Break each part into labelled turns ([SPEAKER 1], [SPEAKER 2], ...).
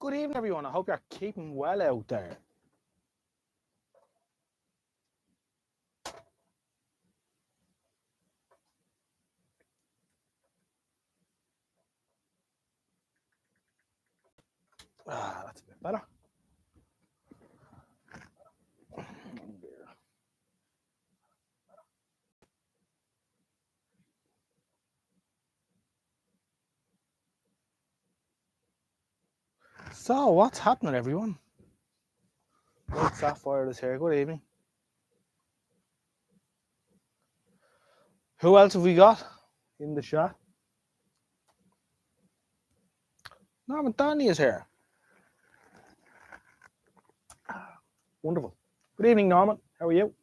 [SPEAKER 1] Good evening, everyone. I hope you're keeping well out there. That's a bit better. So, what's happening, everyone? White Sapphire is here. Good evening. Who else have we got in the chat? Norman Donny is here. Wonderful. Good evening, Norman. How are you?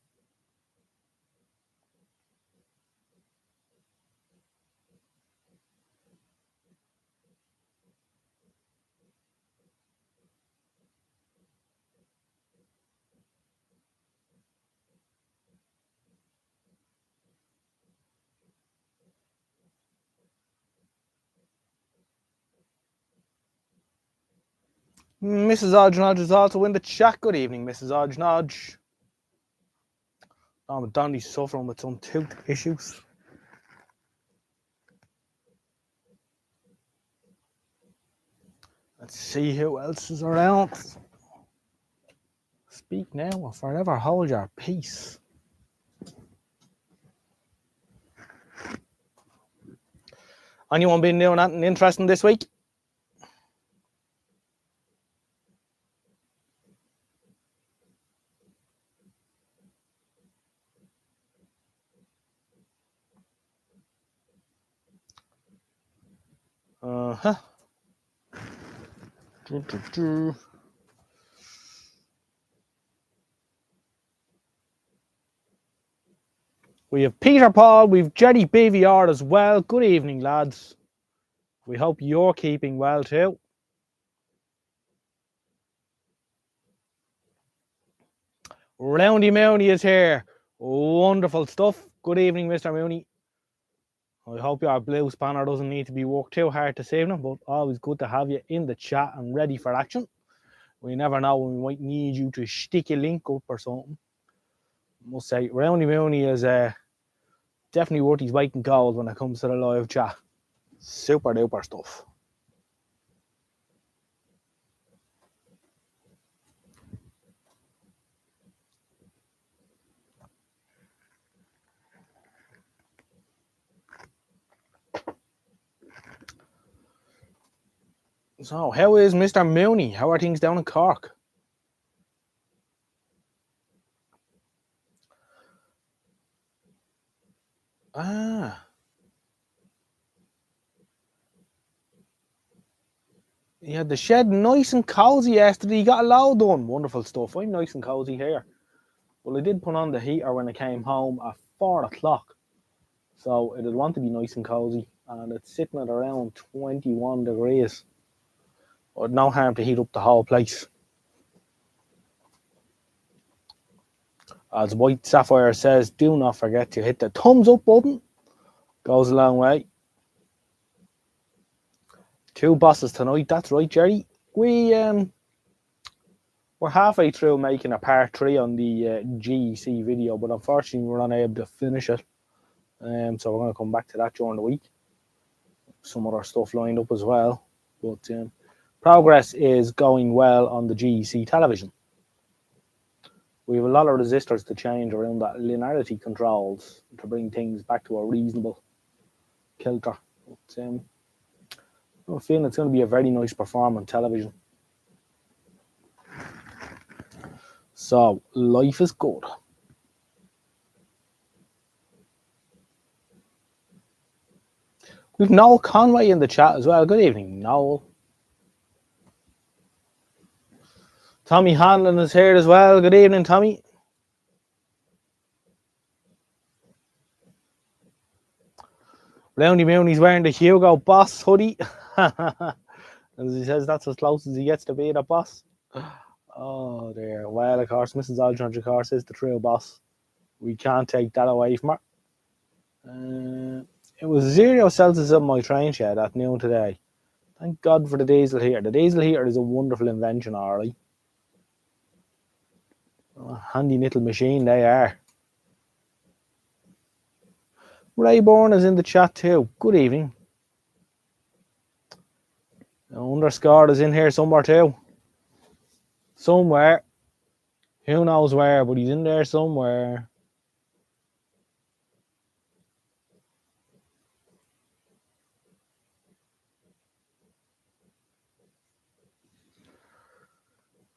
[SPEAKER 1] Mrs. Odgenodge is also in the chat. Good evening, Mrs. Odgenodge. Norman Donny's suffering with some tooth issues. Let's see who else is around. Speak now or forever hold your peace. Anyone been doing anything interesting this week? Uh-huh. We have Peter Paul, we've Jerry BVR as well. Good evening, lads. We hope you're keeping well too. Roundy Mooney is here. Wonderful stuff. Good evening, Mr. Mooney. I hope your blue spanner doesn't need to be worked too hard this evening, but always good to have you in the chat and ready for action. We never know when we might need you to stick a link up or something. I must say, Roundy Mooney is definitely worth his weight in gold when it comes to the live chat. Super duper stuff. So, how is Mr. Mooney? How are things down in Cork? He had the shed nice and cozy yesterday. He got a load done. Wonderful stuff. I'm nice and cozy here. Well, I did put on the heater when I came home at 4 o'clock. So it'd want to be nice and cozy. And it's sitting at around 21 degrees. But no harm to heat up the whole place. As White Sapphire says, do not forget to hit the thumbs up button. Goes a long way. 2 bosses tonight. That's right, Jerry. We're halfway through making a part 3 on the GEC video, but unfortunately we're unable to finish it. So we're going to come back to that during the week. Some other stuff lined up as well. But progress is going well on the GEC television. We have a lot of resistors to change around that linearity controls to bring things back to a reasonable kilter. But, I'm feeling it's going to be a very nice performance on television. So, life is good. We've Noel Conway in the chat as well. Good evening, Noel. Tommy Hanlon is here as well. Good evening, Tommy. Roundy Mooney's wearing the Hugo Boss hoodie. As he says, that's as close as he gets to being a boss. Oh, dear. Well, of course, Mrs. Aldridge, of course, is the true boss. We can't take that away from her. It was 0 Celsius on my train shed at noon today. Thank God for the diesel heater. The diesel heater is a wonderful invention, alright. Handy little machine they are. Rayborn is in the chat too. Good evening. Underscore is in here somewhere too. Somewhere. Who knows where, but he's in there somewhere.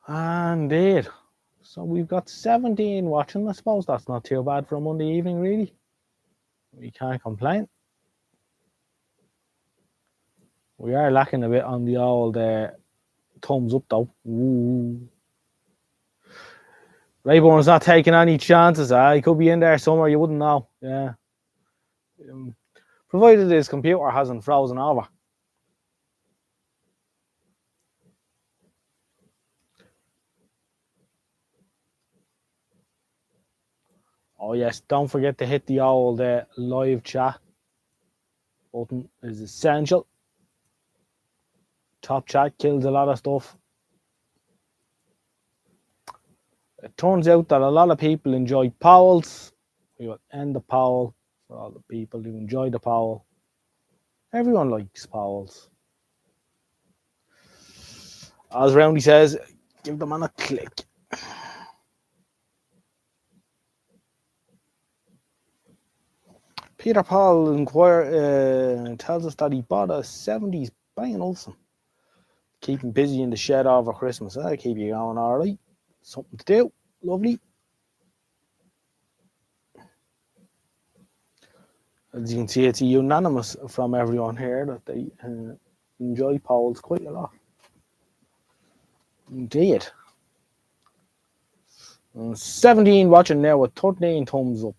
[SPEAKER 1] Indeed. So we've got 17 watching. I suppose that's not too bad for a Monday evening, really. We can't complain. We are lacking a bit on the old thumbs up, though. Ooh. Rayborn's not taking any chances. He could be in there somewhere. You wouldn't know. Yeah. Provided his computer hasn't frozen over. Oh yes, don't forget to hit the old live chat button. Is essential. Top chat kills a lot of stuff. It turns out that a lot of people enjoy polls. We will end the poll for all the people who enjoy the poll. Everyone likes polls. As Roundy says, give them on a click. Peter Paul tells us that he bought a 70s Bang & Olufsen. Keep him busy in the shed over Christmas. That'll keep you going all right. Something to do. Lovely. As you can see, it's unanimous from everyone here that they enjoy polls quite a lot. Indeed. 17 watching now with 13 thumbs up.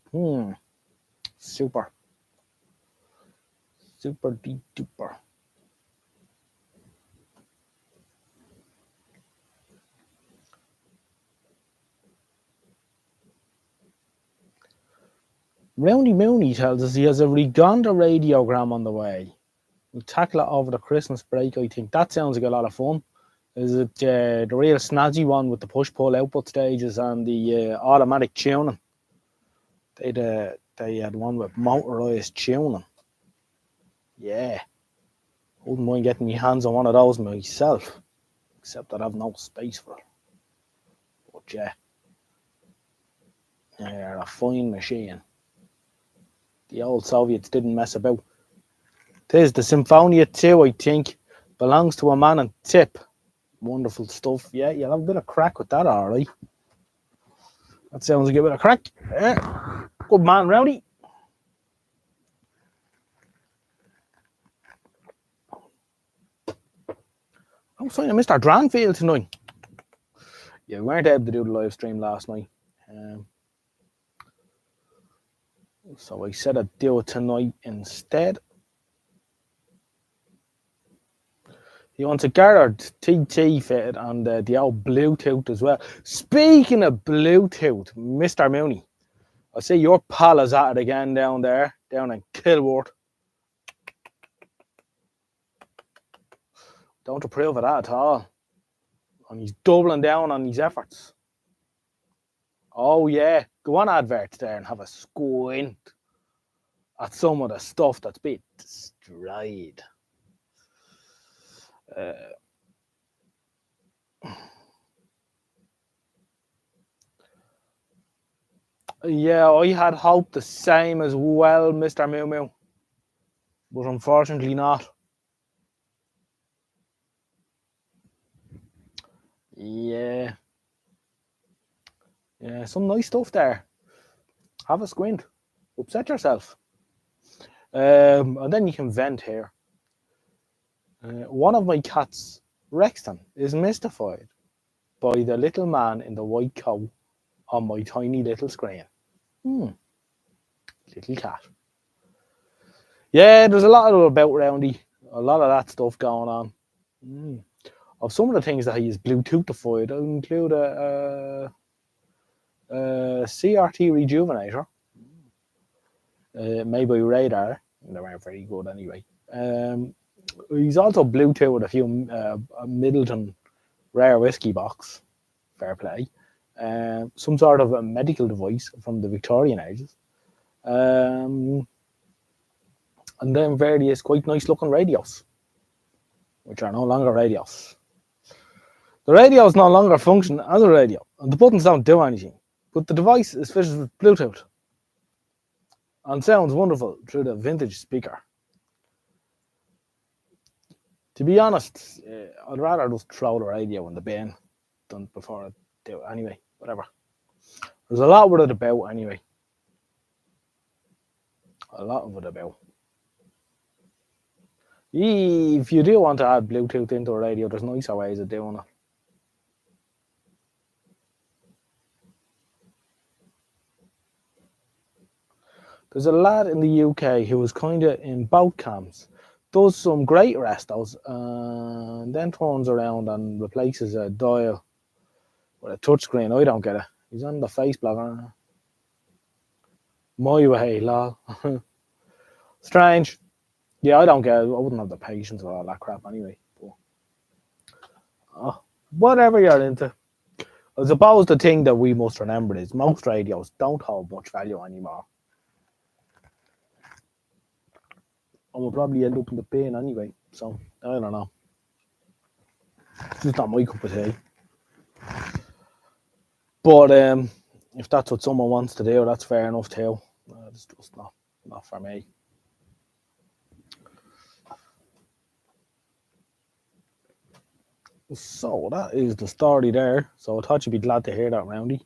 [SPEAKER 1] Super. Super duper. Roundy Mooney tells us he has a Rigonda radiogram on the way. We'll tackle it over the Christmas break, I think. That sounds like a lot of fun. Is it the real snazzy one with the push-pull output stages and the automatic tuning? They had one with motorised tuning. Yeah. Wouldn't mind getting my hands on one of those myself. Except that I have no space for it. But yeah. They're a fine machine. The old Soviets didn't mess about. Tis the Symphonia 2, I think. Belongs to a man in tip. Wonderful stuff. Yeah, you'll have a bit of crack with that, alright. That sounds like a bit of crack. Yeah. Good man, Rowdy. I'm saying I missed our Dranfield tonight. Yeah, we weren't able to do the live stream last night. So I said I'd do it tonight instead. He wants a Garrett TT fitted and the old Bluetooth as well. Speaking of Bluetooth, Mr. Mooney, I see your pal is at it again down there, down in Kilworth. Don't approve of that at all. And he's doubling down on his efforts. Oh yeah, go on adverts there and have a squint at some of the stuff that's been destroyed. Yeah, I had hoped the same as well, Mr. Moo Moo, but unfortunately not. Yeah, some nice stuff there. Have a squint, upset yourself, and then you can vent here. One of my cats, Rexton, is mystified by the little man in the white coat on my tiny little screen. Little cat. Yeah, there's a lot about Roundy. A lot of that stuff going on. Of some of the things that he is Bluetoothified, I include a CRT rejuvenator, made by Radar. They weren't very good anyway. He's also Bluetooth with a few Middleton rare whiskey box. Fair play. Some sort of a medical device from the Victorian ages. And then various quite nice looking radios, which are no longer radios. The radios no longer function as a radio, and the buttons don't do anything, but the device is fitted with Bluetooth and sounds wonderful through the vintage speaker. To be honest, I'd rather just throw the radio in the bin than before I do it anyway. Whatever. There's a lot with it about anyway. A lot of it about. If you do want to add Bluetooth into a radio, there's nicer ways of doing it. There's a lad in the UK who was kind of in boat camps, does some great restos, and then turns around and replaces a dial with a touchscreen. I don't get it. He's on the face blogger. My way, lol. Strange. Yeah, I don't get it. I wouldn't have the patience with all that crap anyway. But, whatever you're into. I suppose the thing that we must remember is most radios don't hold much value anymore. And we'll probably end up in the bin anyway. So, I don't know. It's just not my cup of tea. But if that's what someone wants to do, that's fair enough too. It's just not for me. So that is the story there. So I thought you'd be glad to hear that, Roundy.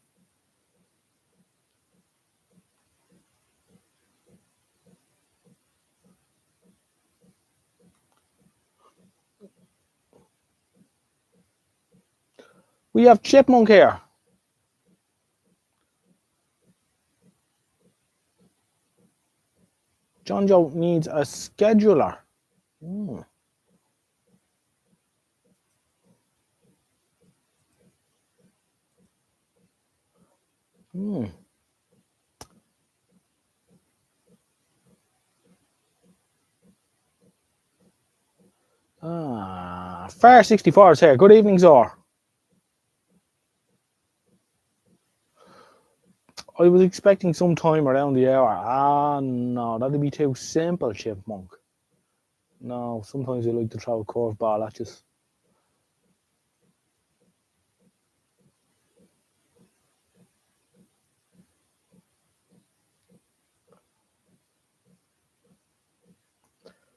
[SPEAKER 1] We have Chipmunk here. John Joe needs a scheduler. Mm. Mm. Fair 64 is here. Good evening, Zor. I was expecting some time around the hour. No, that'd be too simple, Chipmunk. No, sometimes you like to throw a curveball at you.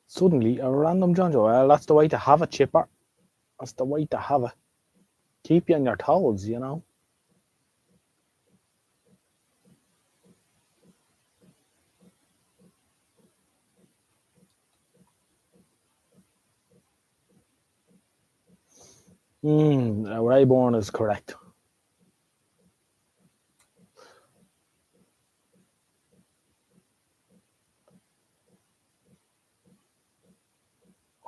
[SPEAKER 1] Suddenly, a random John Joe. Well, that's the way to have it, Chipper. That's the way to have it. Keep you on your toes, you know. Rayborn is correct.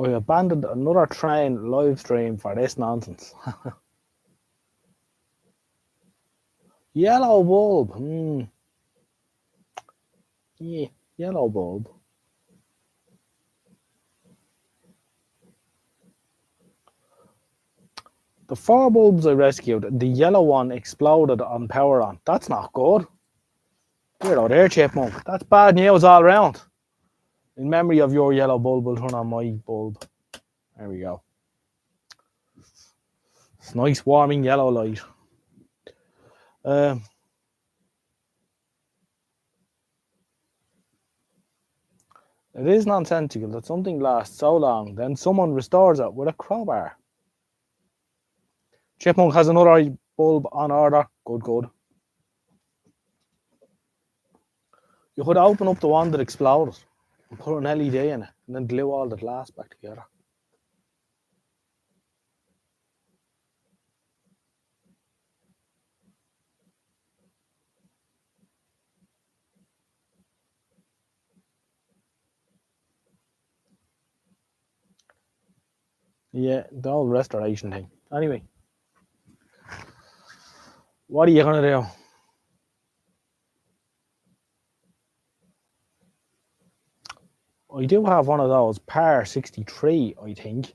[SPEAKER 1] I abandoned another train live stream for this nonsense. Yellow bulb. Yeah, yellow bulb. The 4 bulbs I rescued, the yellow one exploded on power on. That's not good. We're out there, Chipmunk. That's bad news all round. In memory of your yellow bulb, we'll turn on my bulb. There we go. It's nice, warming yellow light. It is nonsensical that something lasts so long, then someone restores it with a crowbar. Chipmunk has another bulb on order. Good. You could open up the one that exploded and put an LED in it and then glue all the glass back together. Yeah, the whole restoration thing. Anyway, what are you going to do? I do have one of those par 63, I think.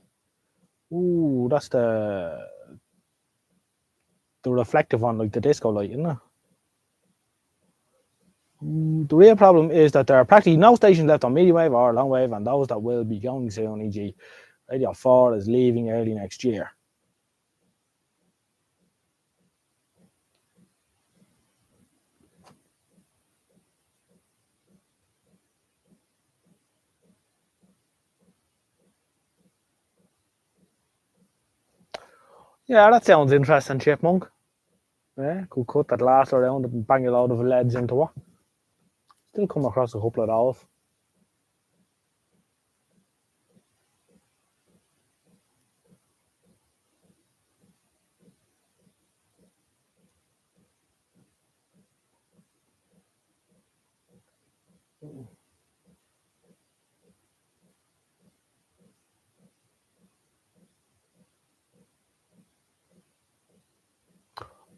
[SPEAKER 1] Ooh, that's the reflective one, like the disco light, isn't it? The real problem is that there are practically no stations left on medium wave or long wave, and those that will be going soon, e.g., Radio 4 is leaving early next year. Yeah, that sounds interesting, Chipmunk. Yeah, could cut that last around and bang a load of leads into it. Still come across a couple of those.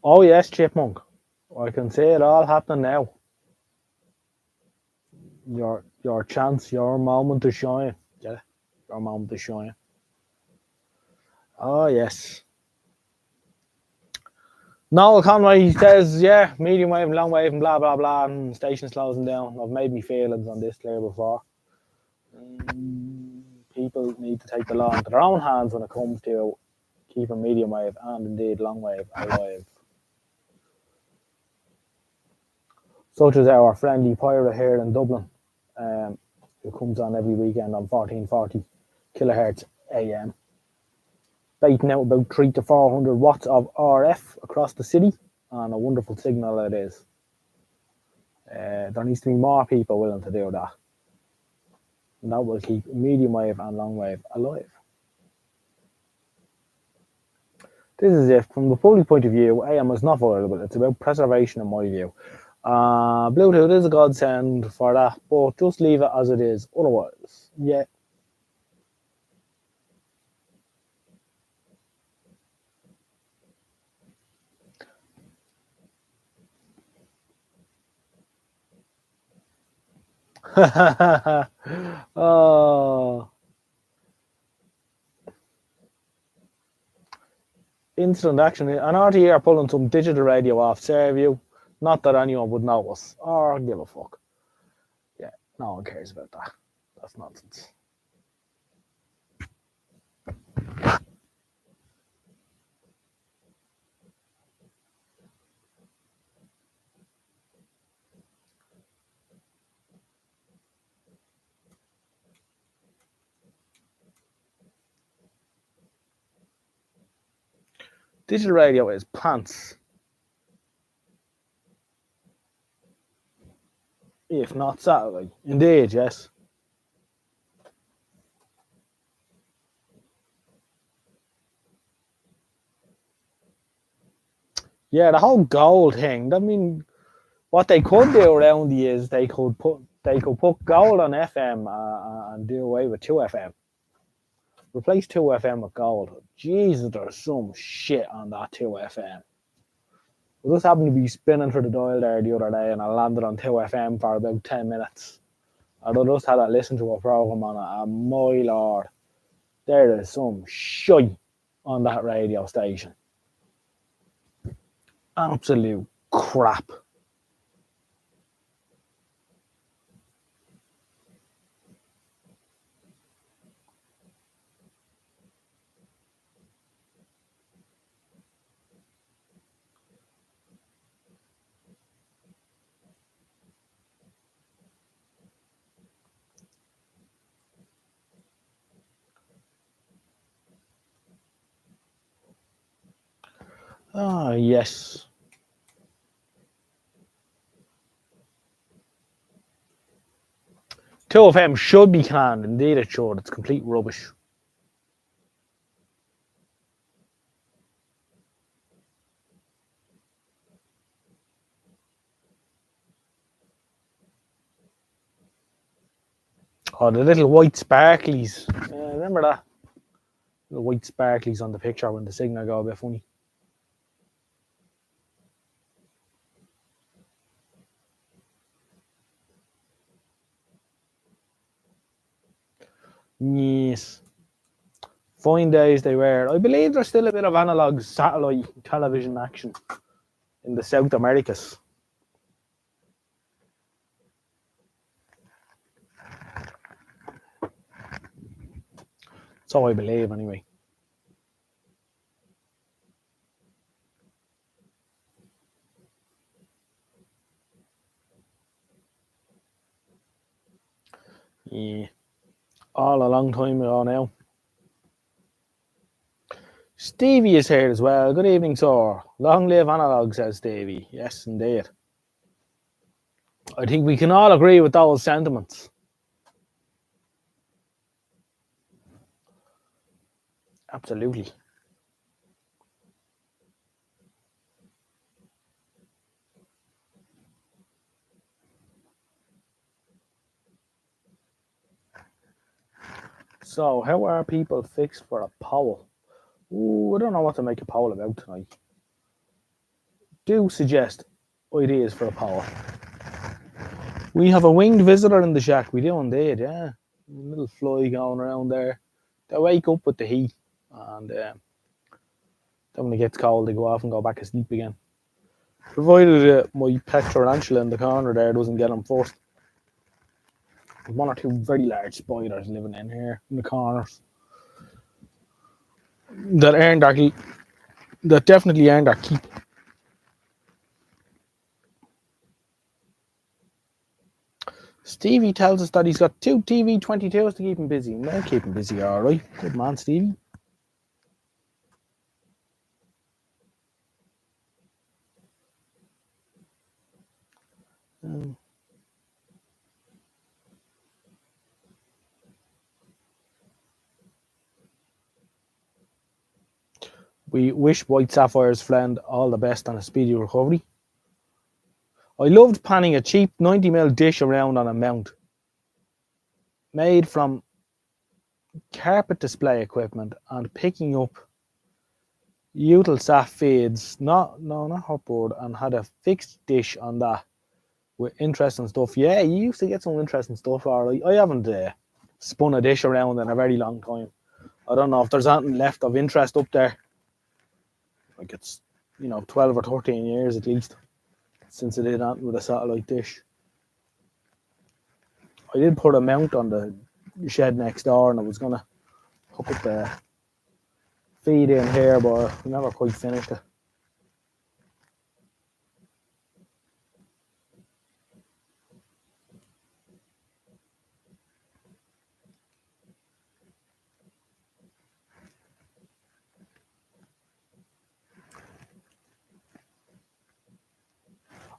[SPEAKER 1] Oh yes, Chipmunk. I can see it all happening now. Your chance, your moment to shine. Yeah, your moment to shine. Oh yes. Noel Conway says, yeah, medium wave, long wave, and blah blah blah, and station slows them down. I've made me feelings on this clear before. People need to take the law into their own hands when it comes to keeping medium wave and indeed long wave alive. Such as our friendly pirate here in Dublin, who comes on every weekend on 1440 kilohertz AM, baiting out about 300 to 400 watts of RF across the city, and a wonderful signal it is. There needs to be more people willing to do that, and that will keep medium wave and long wave alive. This is it. From the public point of view, AM is not vulnerable. It's about preservation, in my view. Bluetooth is a godsend for that, but just leave it as it is. Otherwise, yeah. Oh, instant action. An RTE are pulling some digital radio off Fairview. Not that anyone would notice or give a fuck. Yeah, no one cares about that. That's nonsense. Digital radio is pants, if not satellite. Indeed, yes. Yeah, the whole gold thing. I mean, what they could do around the is they could put gold on FM and do away with 2FM. Replace 2FM with gold. Jesus, there's some shit on that 2FM. I just happened to be spinning for the dial there the other day, and I landed on 2FM for about 10 minutes. I just had to listen to a program on it, and my lord, there is some shite on that radio station. Absolute crap. Ah, yes. 2FM should be canned. Indeed, it should. It's complete rubbish. Oh, the little white sparklies. Remember that? The white sparklies on the picture when the signal go a bit funny. Yes. Fine days they were. I believe there's still a bit of analog satellite television action in the South Americas. So I believe, anyway. Yeah. All a long time ago now. Stevie is here as well. Good evening, sir. Long live analog, says Stevie. Yes, indeed. I think we can all agree with those sentiments. Absolutely. So, how are people fixed for a poll? Ooh, I don't know what to make a poll about tonight. Do suggest ideas for a poll. We have a winged visitor in the shack. We do indeed, yeah. A little fly going around there. They wake up with the heat, and then when it gets cold, they go off and go back to sleep again. Provided my pet tarantula in the corner there doesn't get them first. There's one or two very large spiders living in here in the corners that earned our that definitely earned our keep. Stevie tells us that he's got two TV-22s to keep him busy. They'll keep him busy, all right. Good man, Stevie. We wish White Sapphire's friend all the best and a speedy recovery. I loved panning a cheap 90mm dish around on a mount made from carpet display equipment and picking up Eutelsat feeds, not hotboard, and had a fixed dish on that with interesting stuff. Yeah, you used to get some interesting stuff. Alright, I haven't spun a dish around in a very long time. I don't know if there's anything left of interest up there. Like it's 12 or 13 years at least since I did that with a satellite dish. I did put a mount on the shed next door, and I was gonna hook up the feed in here, but I never quite finished it.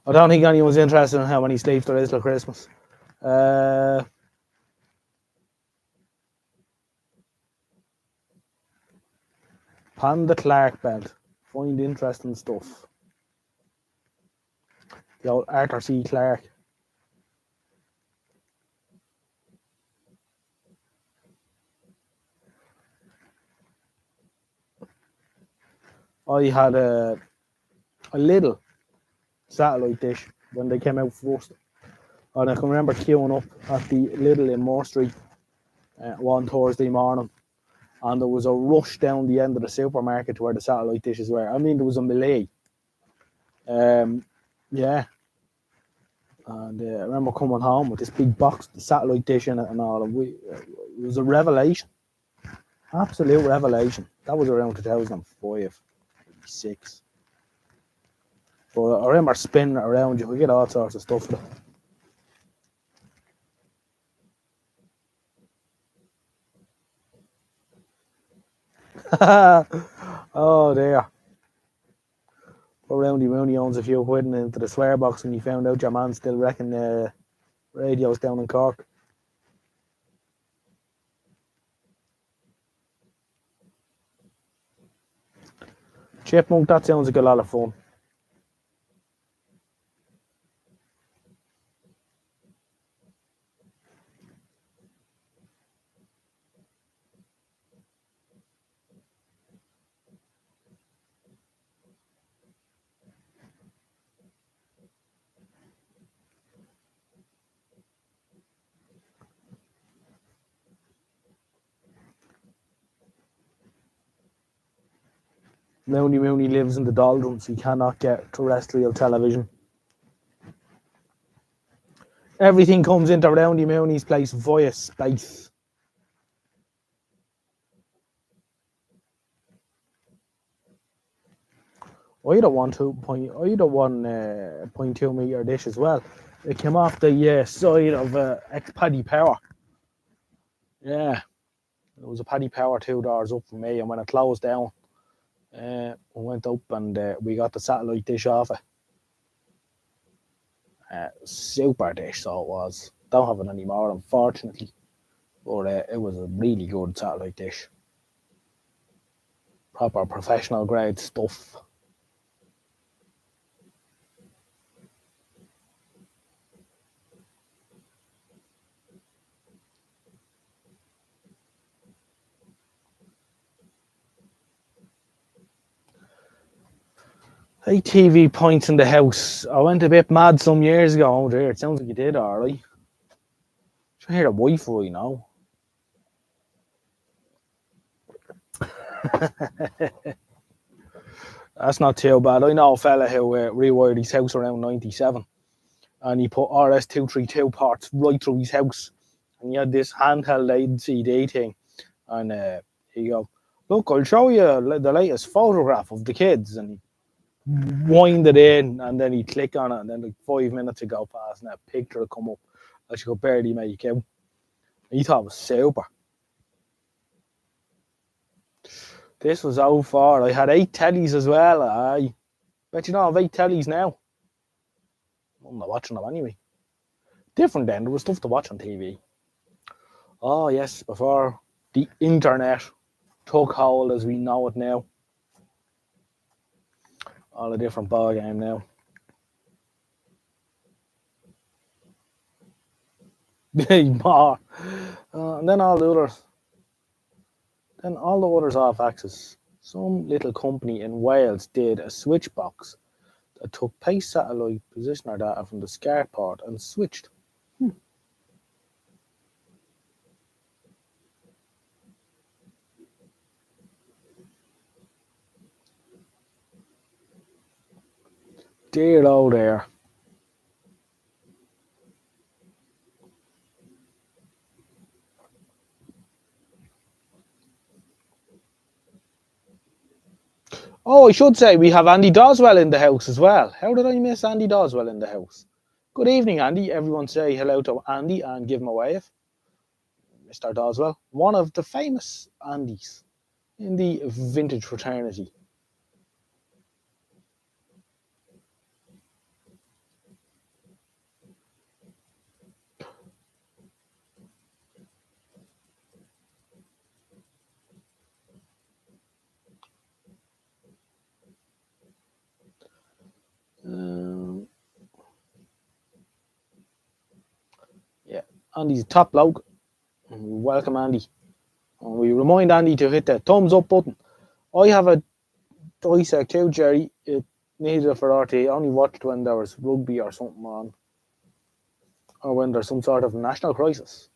[SPEAKER 1] I don't think anyone's interested in how many sleeps there is till Christmas. Panda Clark belt. Find interesting stuff. The old Arthur C. Clarke. I had a little satellite dish when they came out first. And I can remember queuing up at the Lidl in Moore Street one Thursday morning. And there was a rush down the end of the supermarket to where the satellite dishes were. I mean, there was a melee. Yeah. And I remember coming home with this big box, the satellite dish in it and all. And it was a revelation. Absolute revelation. That was around 2005, 6. But I remember spinning it around. You could get all sorts of stuff with it. Oh, dear. Poor Roundy Rooney owns a few quid into the swear box when you found out your man still wrecking radios down in Cork. Chipmunk, that sounds like a lot of fun. Mooney lives in the doldrums. He cannot get terrestrial television. Everything comes into Roundy Mooney's place via space. I had a 1.2 meter dish as well. It came off the side of ex-Paddy Power. Yeah, it was a Paddy Power 2 doors up from me, and when it closed down, we went up and we got the satellite dish off it. Super dish, so it was. Don't have it anymore, unfortunately. But it was a really good satellite dish. Proper professional grade stuff. Hey, TV points in the house. I went a bit mad some years ago. Oh dear, it sounds like you did, alright. I hear the Wi-Fi now. That's not too bad. I know a fella who rewired his house around 97, and he put RS-232 ports right through his house, and he had this handheld LCD thing, and he go, look, I'll show you the latest photograph of the kids, and he wind it in, and then he click on it, and then like 5 minutes ago past, and that picture would come up that you could barely make out. He thought it was super. This was out far. I had 8 tellies as well. I bet you know I have 8 tellies now. I'm not watching them anyway. Different then. There was stuff to watch on TV. Oh yes, before the internet took hold as we know it now. All a different ball game now. More. And then all the others. Then all the others off axis. Some little company in Wales did a switch box that took pace satellite positioner data from the SCART port and switched. Dear old air. Oh, I should say we have Andy Doswell in the house as well. How did I miss Andy Doswell in the house? Good evening, Andy. Everyone say hello to Andy and give him a wave. Mr. Doswell, one of the famous Andys in the vintage fraternity. Yeah, Andy's a top bloke. Welcome, Andy. And we remind Andy to hit the thumbs up button. I have a dissect too, Jerry. It needed it for RT. I only watched when there was rugby or something on, or when there's some sort of national crisis.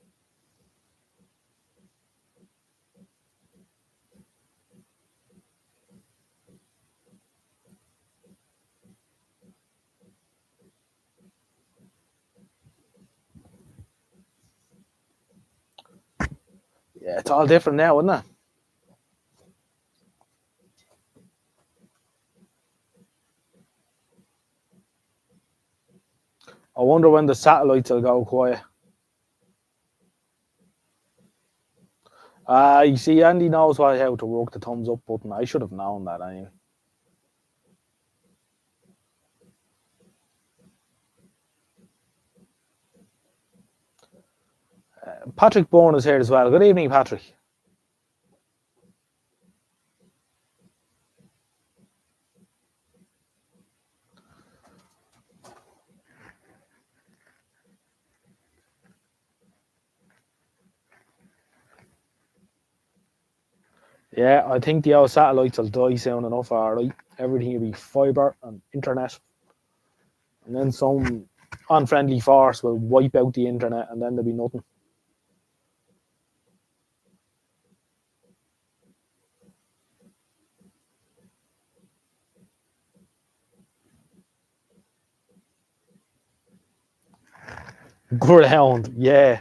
[SPEAKER 1] Yeah, it's all different now, isn't it? I wonder when the satellites will go quiet. You see, Andy knows how to work the thumbs up button. I should have known that anyway. Patrick Bourne is here as well. Good evening, Patrick. Yeah, I think the old satellites will die soon enough, alright. Everything will be fibre and internet. And then some unfriendly force will wipe out the internet and then there'll be nothing. Ground, yeah.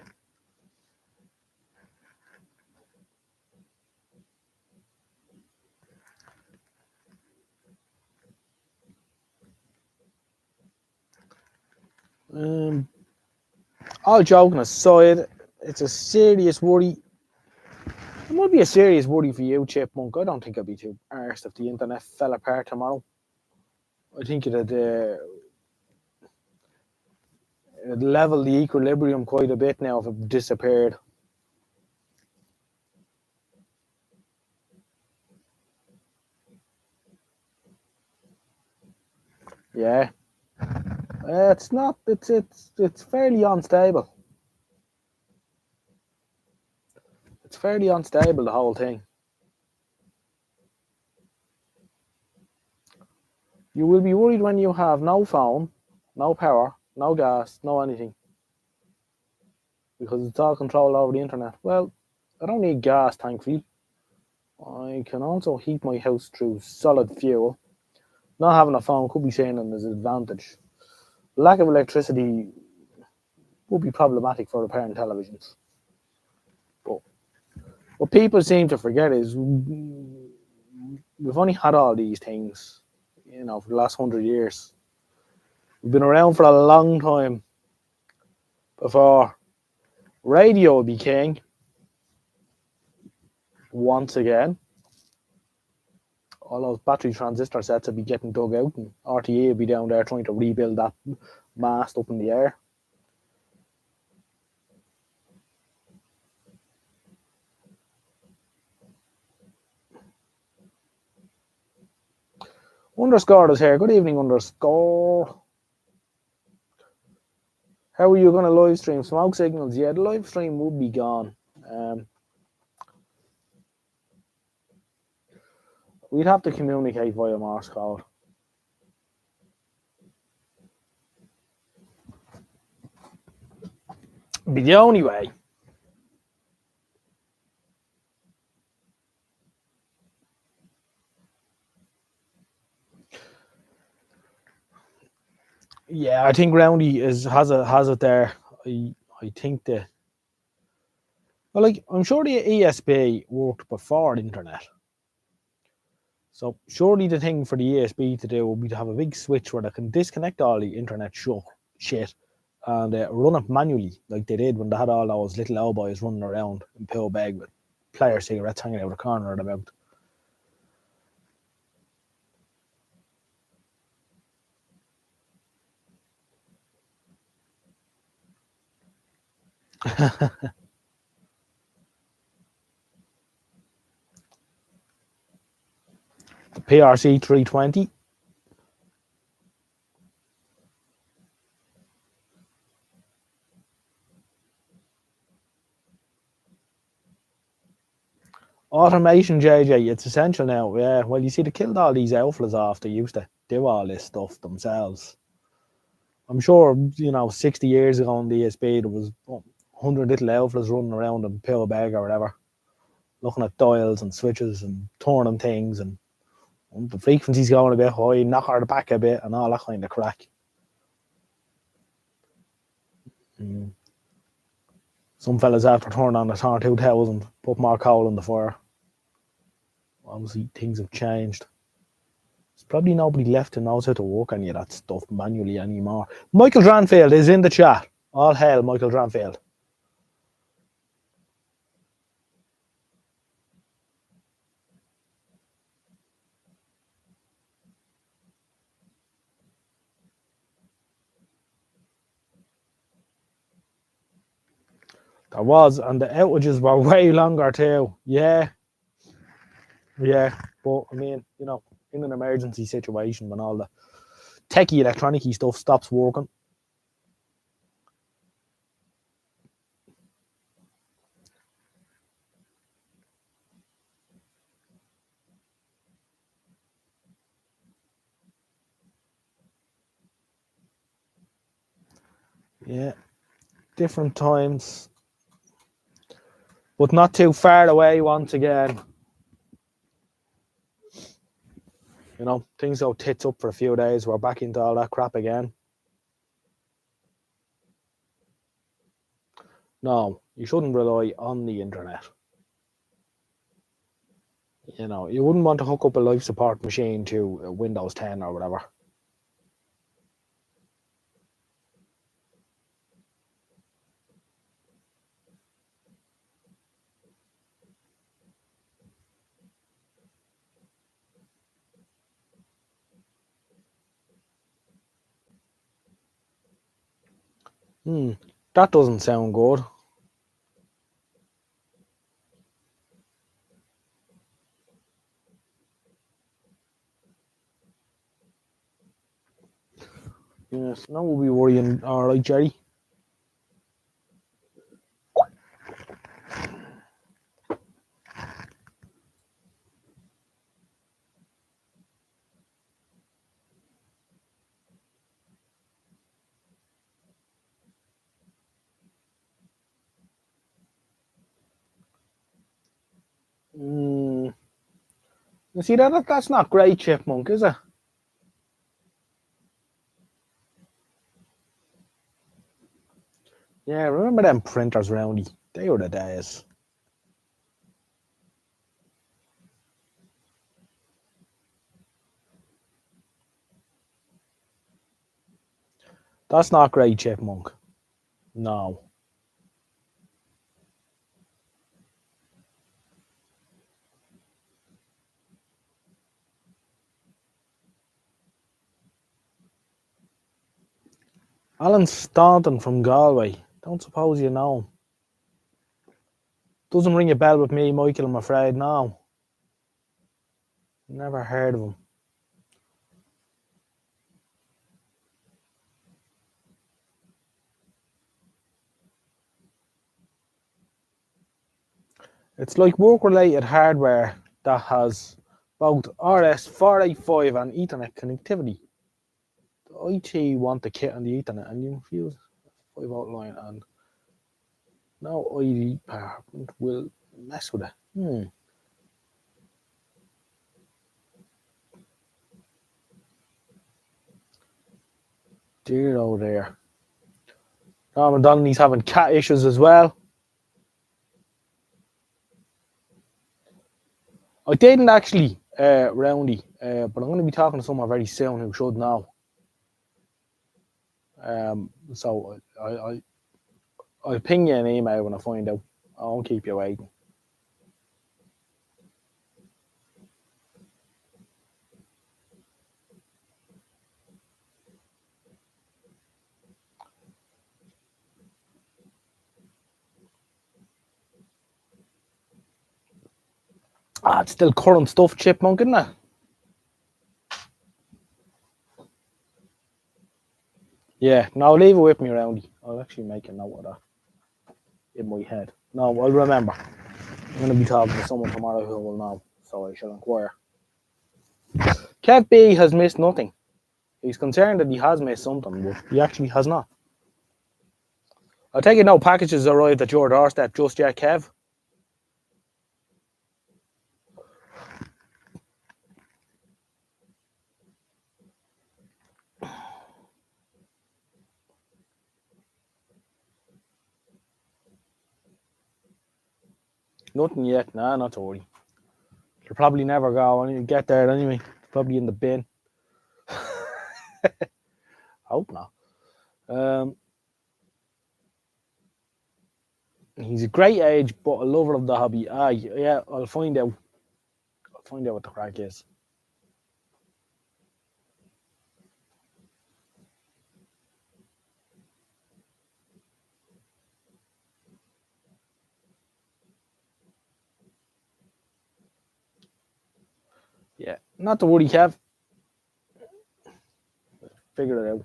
[SPEAKER 1] Um, all joking aside, it's a serious worry. It might be a serious worry for you, Chipmunk. I don't think I'd be too arsed if the internet fell apart tomorrow. I think it'd level the equilibrium quite a bit now if it disappeared. Yeah, it's not. It's fairly unstable. It's fairly unstable, the whole thing. You will be worried when you have no phone, no power, no gas, no anything, because it's all controlled over the internet. Well, I don't need gas, thankfully. I can also heat my house through solid fuel. Not having a phone could be seen as an advantage. Lack of electricity would be problematic for repairing televisions. But what people seem to forget is we've only had all these things, for the last 100 years. We've been around for a long time before radio would be king once again. All those battery transistor sets would be getting dug out, and RTA would be down there trying to rebuild that mast up in the air. Underscore is here. Good evening, Underscore. How are you going to live stream? Smoke signals. Yeah, the live stream would be gone. We'd have to communicate via Morse code. It'd be the only way. Yeah, I think Roundy has it there. I think I'm sure the ESP worked before the internet. So surely the thing for the ESP to do would be to have a big switch where they can disconnect all the internet shit and run it manually, like they did when they had all those little old boys running around in Pillbag with player cigarettes hanging out the corner of the mouth. The PRC 320. Automation, JJ, it's essential now. Yeah, well, you see, they killed all these outflows off. They used to do all this stuff themselves. I'm sure, 60 years ago on the ESP, there was 100 little outflows running around in Pillbag or whatever, looking at dials and switches and turning things, and the frequency's going a bit high, knock her back a bit, and all that kind of crack. Some fellas after turning on the Tor 2000 put more coal in the fire. Obviously, things have changed. There's probably nobody left who knows how to work any of that stuff manually anymore. Michael Dranfield is in the chat. All hail, Michael Dranfield. There was, and the outages were way longer too. Yeah. But I mean, in an emergency situation when all the techie electronic stuff stops working. Yeah. Different times. But not too far away once again. Things go tits up for a few days. We're back into all that crap again. No, you shouldn't rely on the internet. You know, you wouldn't want to hook up a life support machine to a Windows 10 or whatever. Hmm, that doesn't sound good. Yes, now we'll be worrying. All right, Jerry. Hmm. You see that's not great, Chipmunk, is it? Yeah, remember them printers, Roundy? They were the days. That's not great, Chipmunk. No. Alan Staunton from Galway. Don't suppose you know him. Doesn't ring a bell with me, Michael, I'm afraid. No. Never heard of him. It's like work-related hardware that has both RS485 and Ethernet connectivity. The IT want the kit on the Ethernet and you fuse 5-volt line and no ID department will mess with it. Dear oh there. Norman Donnelly's having cat issues as well. I didn't actually, Roundy, but I'm going to be talking to someone very soon who should know. So I'll ping you an email when I find out. I won't keep you waiting. It's still current stuff, Chipmunk, isn't it? Yeah, no, leave it with me, Roundy. I'll actually make a note of that in my head. No, I'll remember. I'm going to be talking to someone tomorrow who will know, so I shall inquire. Kev B has missed nothing. He's concerned that he has missed something, but he actually has not. I take it no packages arrived at your doorstep just yet, Kev. Nothing yet. Nah, not to worry. You'll probably never go when you get there anyway. It's probably in the bin. Hope not. He's a great age, but a lover of the hobby. Yeah, I'll find out. I'll find out what the crack is. Yeah, not to worry, Kev. Figure it out.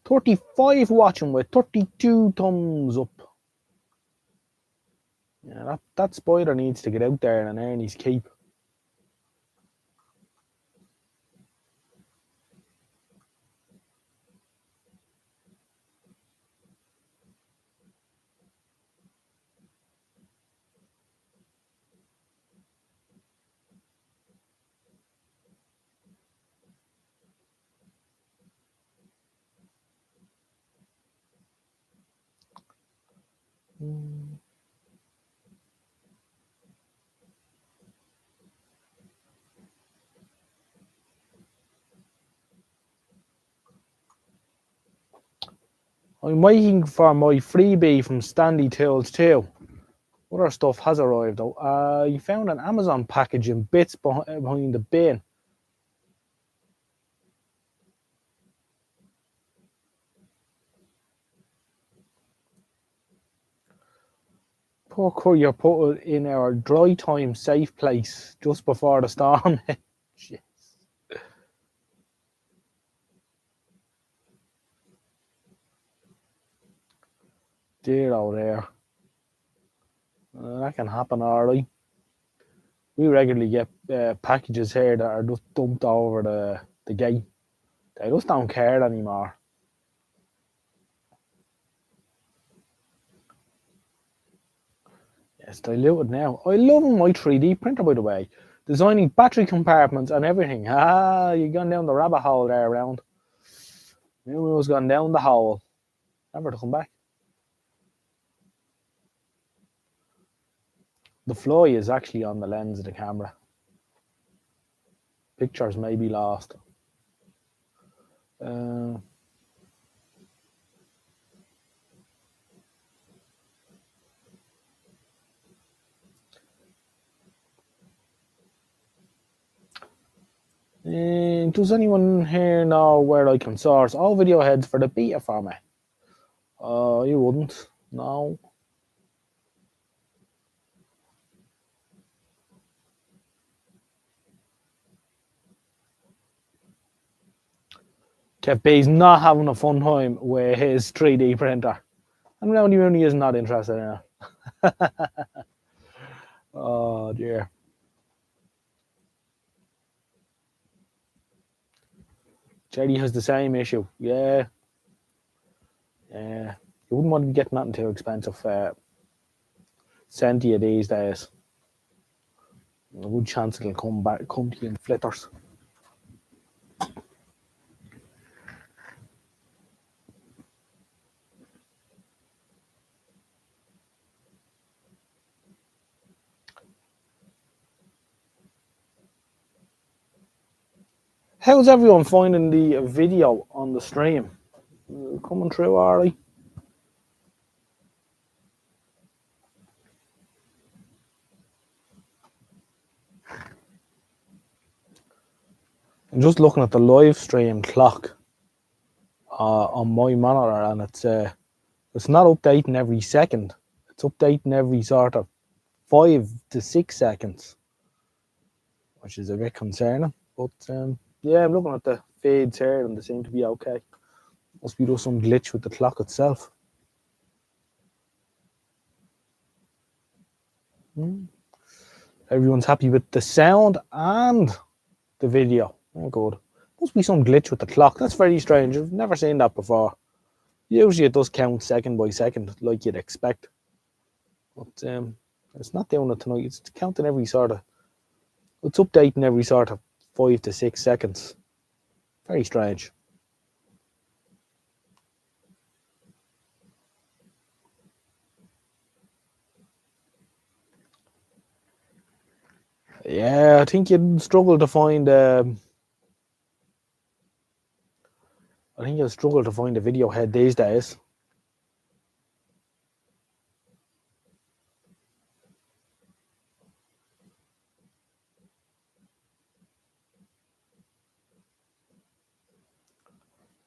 [SPEAKER 1] 35 watching with 32 thumbs up. Yeah, that spider needs to get out there and earn his keep. I'm waiting for my freebie from Stanley Tools too. Other stuff has arrived though. I found an Amazon package in bits behind the bin. Poor courier put it in our dry time safe place just before the storm. Shit. Dear oh there. That can happen, alright. We regularly get packages here that are just dumped over the gate. They just don't care anymore. It's diluted now. I love my 3D printer, by the way. Designing battery compartments and everything. Ah, you're going down the rabbit hole there, around. Knew we was going down the hole. Never to come back. The fly is actually on the lens of the camera. Pictures may be lost. Does anyone here know where I can source all video heads for the beta format? You wouldn't. No. Kev B's not having a fun time with his 3D printer. And Roundy Rooney is not interested in it. Oh dear. Jerry has the same issue. Yeah. Yeah. You wouldn't want to be getting nothing too expensive sent to you these days. A good chance it'll come to you in flitters. How's everyone finding the video on the stream? Coming through, alright? I'm just looking at the live stream clock on my monitor, and it's not updating every second. It's updating every sort of 5 to 6 seconds, which is a bit concerning. But yeah, I'm looking at the feeds here, and they seem to be okay. Must be just some glitch with the clock itself. Everyone's happy with the sound and the video. Oh, good. Must be some glitch with the clock. That's very strange. I've never seen that before. Usually it does count second by second, like you'd expect. But it's not doing it tonight. It's counting every sort of... It's updating every sort of 5 to 6 seconds. Very strange. Yeah, I think you'd struggle to find... I think you'll struggle to find a video head these days.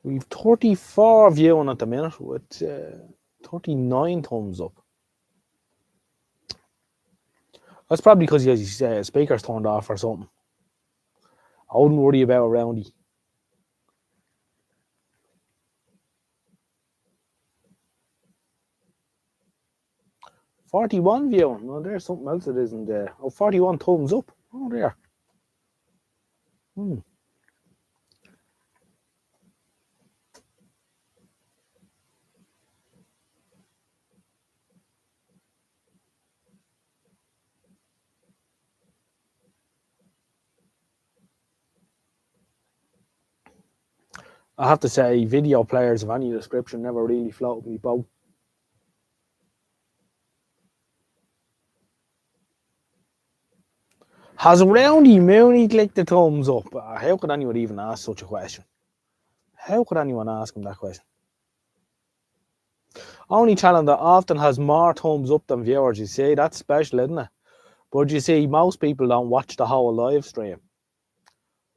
[SPEAKER 1] We've 34 viewing at the minute with 39 thumbs up. That's probably because his speaker's turned off or something. I wouldn't worry about Roundy. 41 viewing. No, there's something else that isn't there. Oh, 41 thumbs up. Oh, there. I have to say, video players of any description never really floated me boat. Has Roundy Mooney clicked the thumbs up? How could anyone even ask such a question? How could anyone ask him that question? Only channel that often has more thumbs up than viewers. You see, that's special, isn't it? But you see, most people don't watch the whole live stream.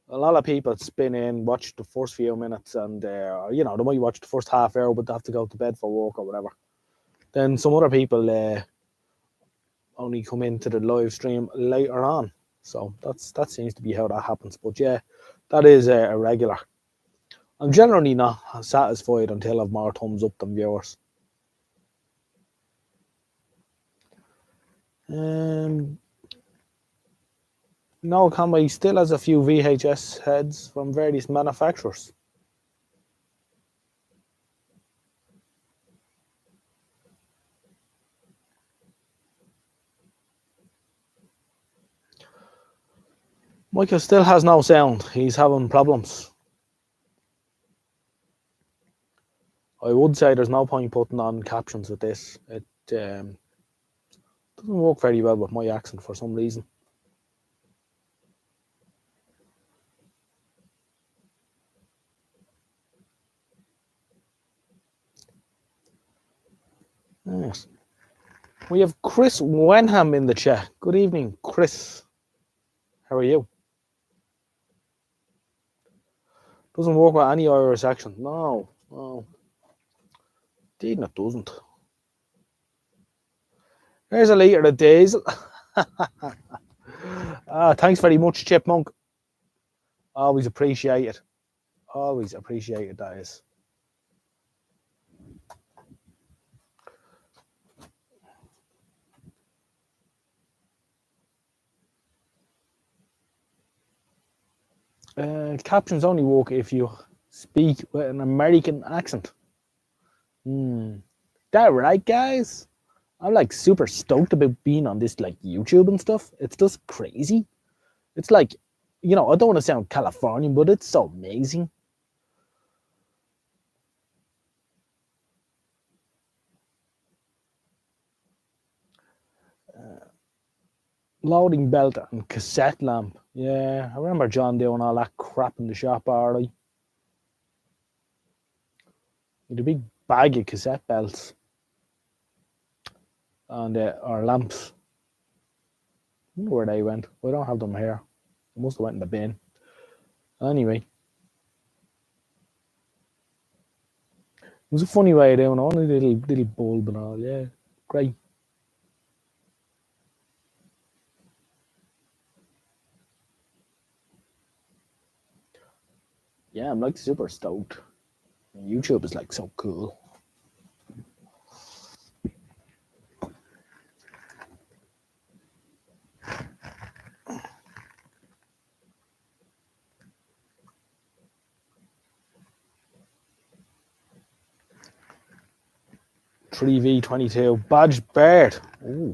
[SPEAKER 1] A lot of people spin in, watch the first few minutes, and they might watch the first half hour, but they have to go to bed for work or whatever. Then some other people only come into the live stream later on. So that seems to be how that happens. But yeah, that is irregular. I'm generally not satisfied until I have more thumbs up than viewers. No, Conway still has a few VHS heads from various manufacturers. Michael still has no sound. He's having problems. I would say there's no point putting on captions with this. It doesn't work very well with my accent for some reason. Yes. We have Chris Wenham in the chat. Good evening, Chris. How are you? Doesn't work with any Irish accent. No. Indeed, it doesn't. There's a liter of diesel. Thanks very much, Chipmunk. Always appreciate it. Always appreciate it, that is. Captions only work if you speak with an American accent. That right, guys? I'm like super stoked about being on this like YouTube and stuff. It's just crazy. It's like, I don't want to sound Californian, but it's so amazing. Loading belt and cassette lamp. Yeah, I remember John doing all that crap in the shop, alright. With a big bag of cassette belts and our lamps. I wonder where they went. I don't have them here. They must have went in the bin. Anyway. It was a funny way of doing it. Only little bulb and all. Yeah, great. Yeah, I'm like super stoked. YouTube is like so cool. $3V22 badge bird. Ooh.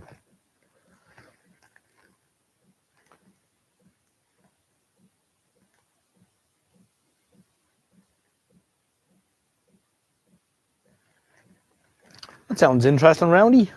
[SPEAKER 1] That sounds interesting, Roundy.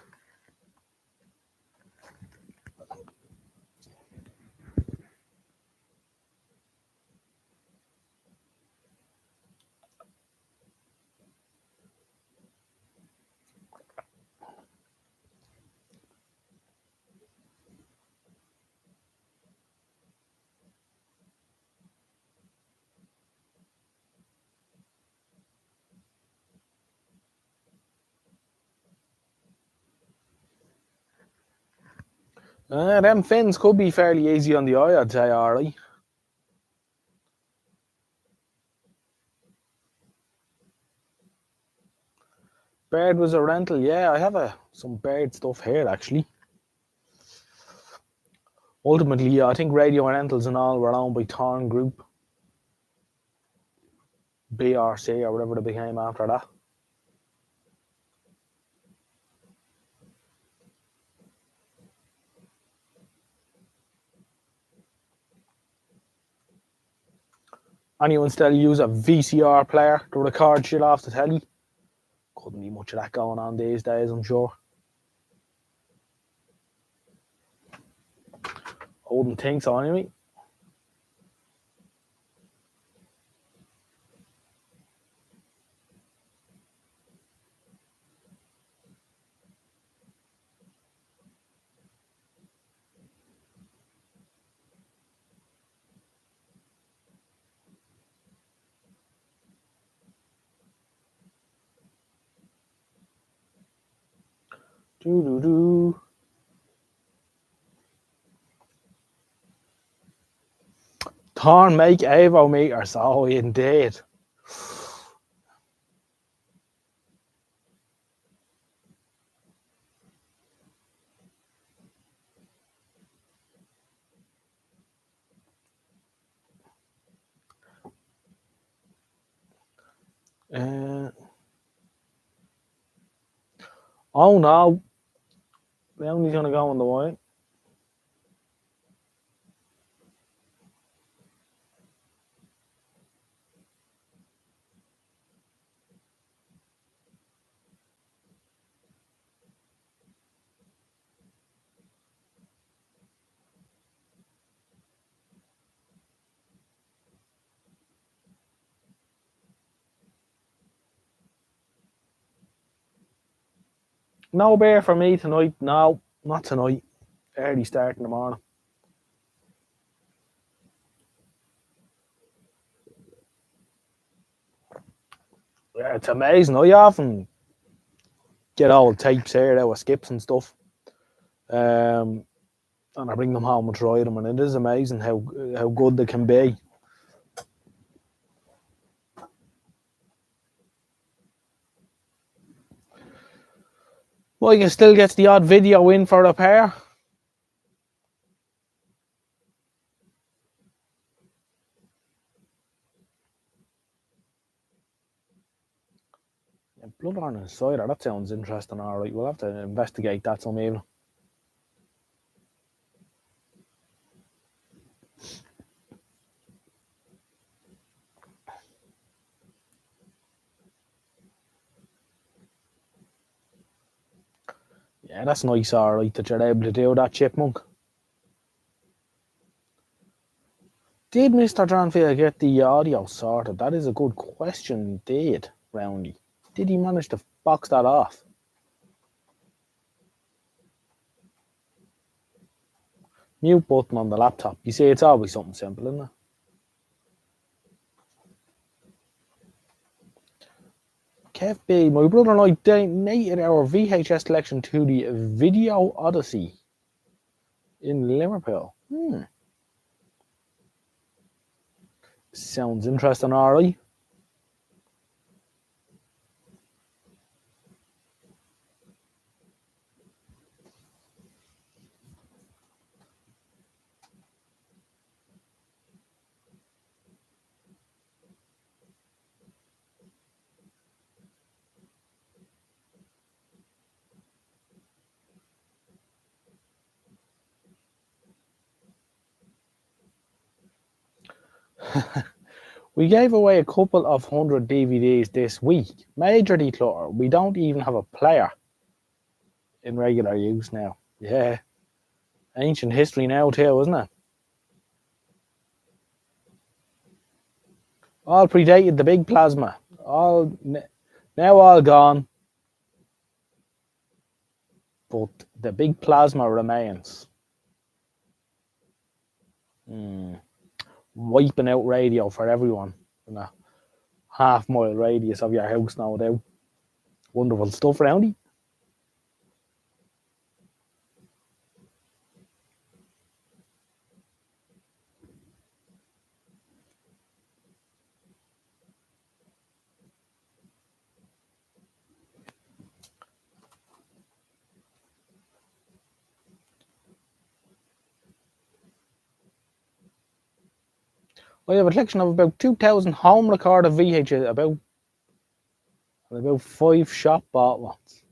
[SPEAKER 1] Them fins could be fairly easy on the eye, I'd say, alright. Bird was a rental. Yeah, I have some bird stuff here, actually. Ultimately, I think Radio Rentals and all were owned by Thorn Group. BRC or whatever they became after that. Anyone still use a VCR player to record shit off the telly? Couldn't be much of that going on these days, I'm sure. I wouldn't think so anyway. Do. Thorn make Avo meter, so indeed. Oh no. Leonie's gonna go on the wine. No beer for me tonight. No, not tonight. Early start in the morning. Yeah, it's amazing. I often get old tapes here out of skips and stuff. And I bring them home and try them, and it is amazing how good they can be. Well, you still get the odd video in for a pair. Yeah, Bloodhorn and cider, that sounds interesting. All right, we'll have to investigate that some evening. Yeah, that's nice, all right, that you're able to do that, Chipmunk. Did Mr. Dranfield get the audio sorted? That is a good question, indeed, Roundy. Did he manage to box that off? Mute button on the laptop. You see, it's always something simple, isn't it? Kev B, my brother and I donated our VHS collection to the Video Odyssey in Liverpool. Sounds interesting, alright. We gave away a couple of 100 DVDs this week. Major declutter. We don't even have a player in regular use now. Yeah. Ancient history now too, isn't it? All predated the big plasma. Now all gone. But the big plasma remains. Wiping out radio for everyone in a half-mile radius of your house, no doubt. Wonderful stuff, Roundy. I have a collection of about 2,000 home recorded VHS, about 5 shop bought ones.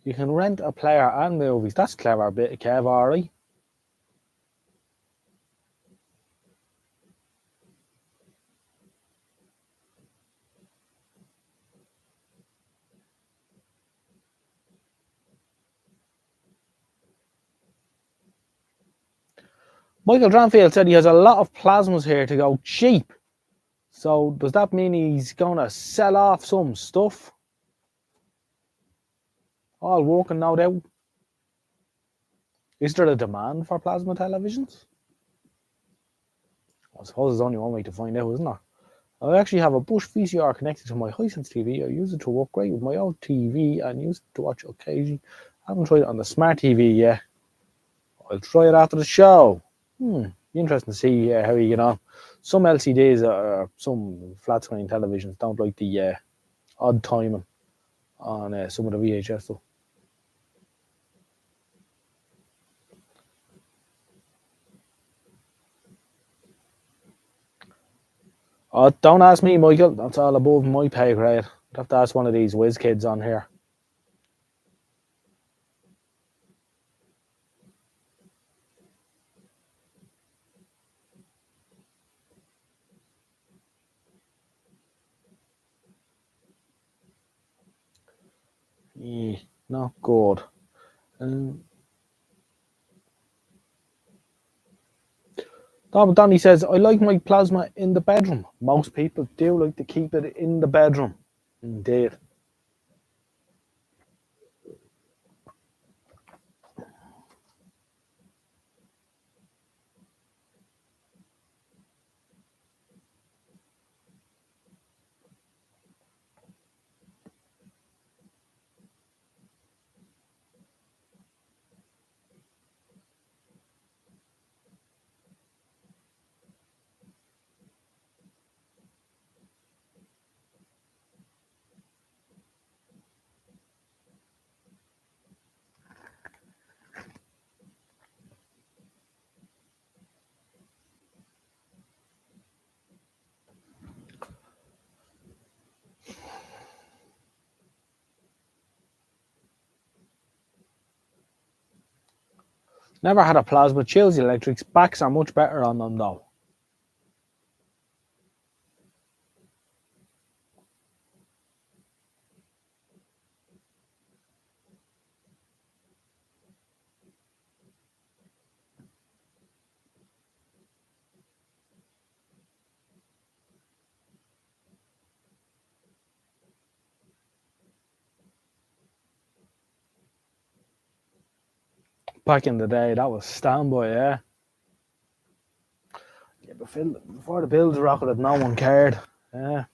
[SPEAKER 1] You can rent a player and movies. That's clever bit of Kev, alright. Michael Dranfield said he has a lot of plasmas here to go cheap. So does that mean he's going to sell off some stuff? All working, no doubt. Is there a demand for plasma televisions? I suppose there's only one way to find out, isn't there? I actually have a Bush VCR connected to my Hisense TV. I use it to work great with my old TV and use it to watch occasionally. I haven't tried it on the smart TV yet. I'll try it after the show. Interesting to see how you get on. Some LCDs or some flat screen televisions don't like the odd timing on some of the VHS stuff. Oh, don't ask me, Michael. That's all above my pay grade. I'd have to ask one of these whiz kids on here. Not good. Donny says, I like my plasma in the bedroom. Most people do like to keep it in the bedroom. Indeed. Never had a plasma. Chills electrics. Backs are much better on them though. Back in the day, that was standby, yeah. Yeah, but before the bills rocketed, no one cared. Yeah.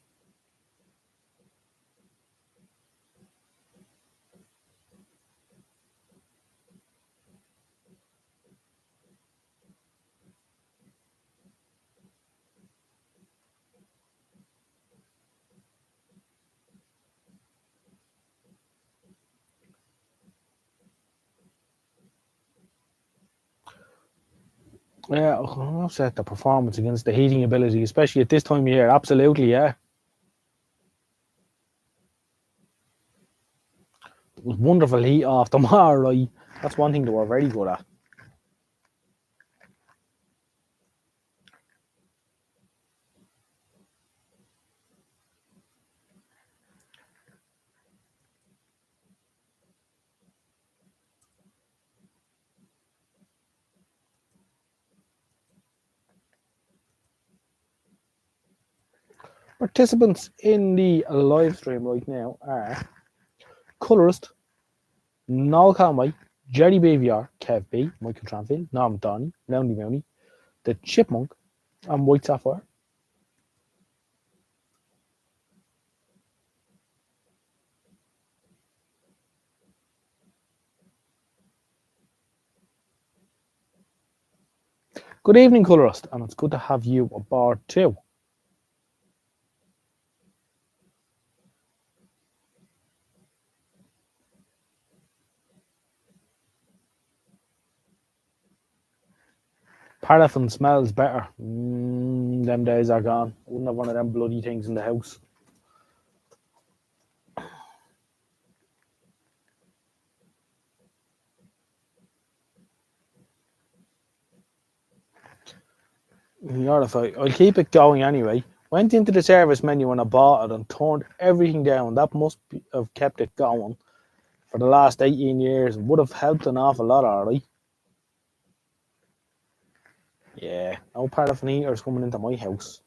[SPEAKER 1] Yeah, I'll set the performance against the heating ability, especially at this time of year. Absolutely, yeah. It was wonderful heat off them, all right. That's one thing they were very good at. Participants in the live stream right now are Colorist, Noel Conway, Jerry BVR, Kev B, Michael Tranfield, Norm Donny, Roundy Mooney, the Chipmunk, and White Sapphire. Good evening, Colorist, and it's good to have you aboard too. Paraffin smells better. Them days are gone. Wouldn't have one of them bloody things in the house. I'll keep it going anyway. Went into the service menu when I bought it and turned everything down. That must have kept it going for the last 18 years. Would have helped an awful lot, alright. Yeah, no paraffin heaters coming into my house.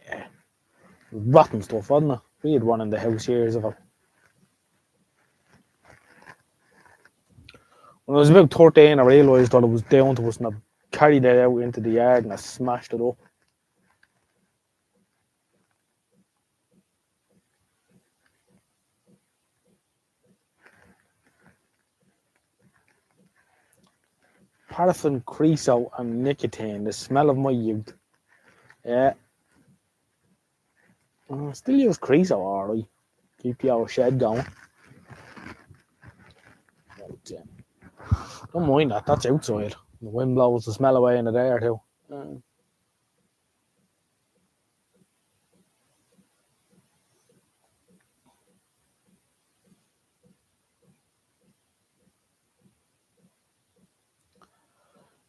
[SPEAKER 1] Yeah, rotten stuff, wasn't it? We had one in the house years ago. When I was about 13, I realised that it was down to us, and I carried it out into the yard and I smashed it up. Paraffin, creosote, and nicotine, the smell of my youth. Yeah, still use creosote, alright. Keep your shed going. But, don't mind that, that's outside. The wind blows the smell away in the air too.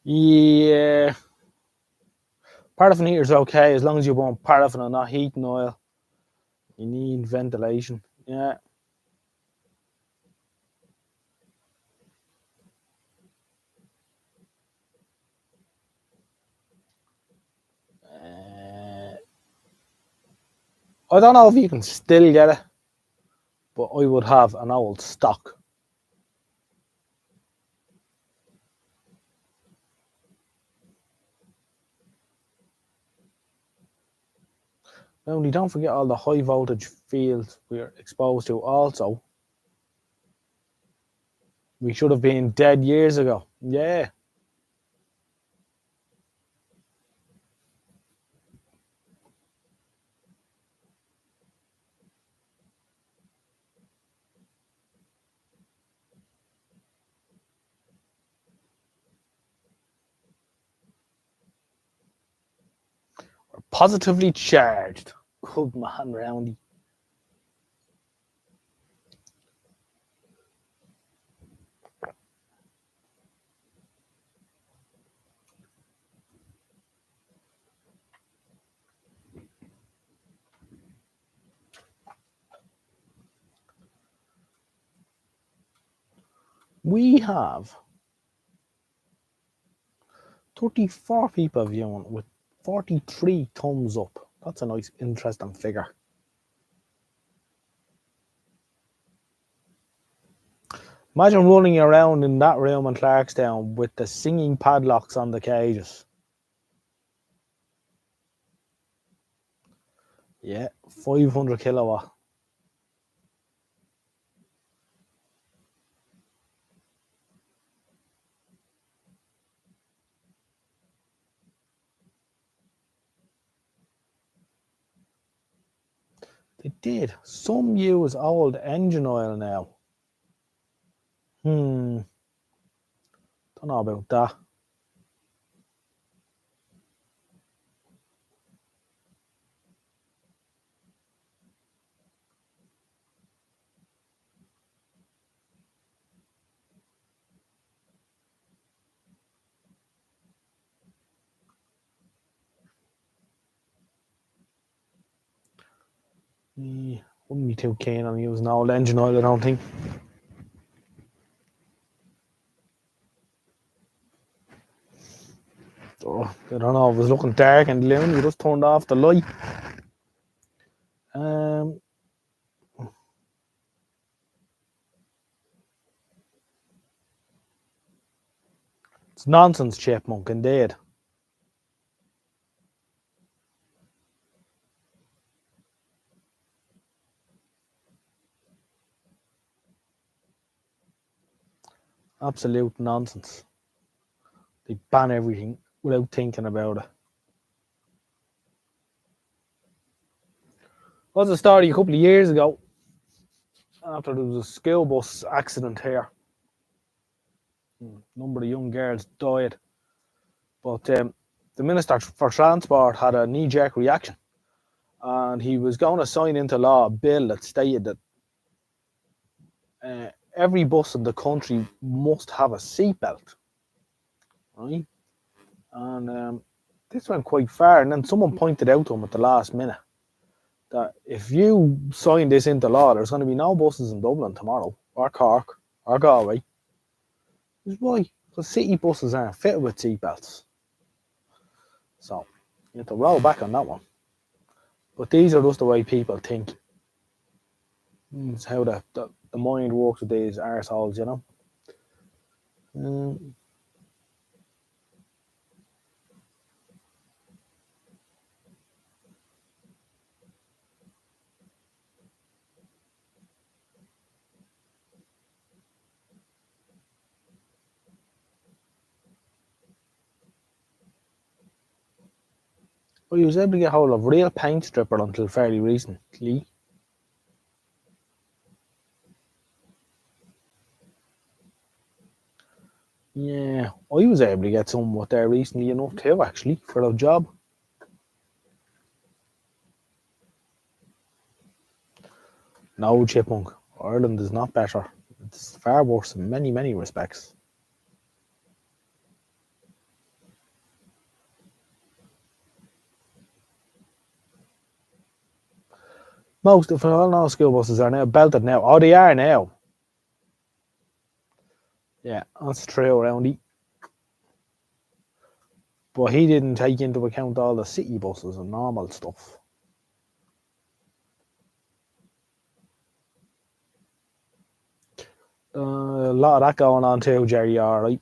[SPEAKER 1] Yeah, paraffin heater's okay as long as you want paraffin and not heating oil. You need ventilation. Yeah. I don't know if you can still get it, but I would have an old stock. Only don't forget all the high voltage fields we're exposed to also. We should have been dead years ago. Yeah. We're positively charged. Good man, Roundy. We have 34 people viewing with 43 thumbs up. That's a nice, interesting figure. Imagine running around in that room in Clarkstown with the singing padlocks on the cages. Yeah, 500 kilowatt. They did. Some use old engine oil now. Don't know about that. Wouldn't be too keen on using old engine oil, I don't think. Oh, I don't know. It was looking dark and gloomy. We just turned off the light. Um, it's nonsense, chipmunk, indeed. Absolute nonsense. They ban everything without thinking about it. Was a story a couple of years ago after there was a school bus accident here. A number of young girls died. But the Minister for Transport had a knee-jerk reaction, and he was going to sign into law a bill that stated that every bus in the country must have a seatbelt, right? And this went quite far. And then someone pointed out to him at the last minute that if you sign this into law, there's going to be no buses in Dublin tomorrow, or Cork, or Galway. Why? Because city buses aren't fitted with seatbelts. So you have to roll back on that one. But these are just the way people think. It's how the mind works with these arseholes, you know. Um, I was able to get hold of real paint stripper until fairly recently. Yeah, I was able to get some with there recently enough too, actually, for a job. No, Chipmunk, Ireland is not better. It's far worse in many, many respects. Most, if all no school buses are now belted now. Oh, they are now. Yeah, that's true, Roundy. But he didn't take into account all the city buses and normal stuff. A lot of that going on too, Jerry, alright.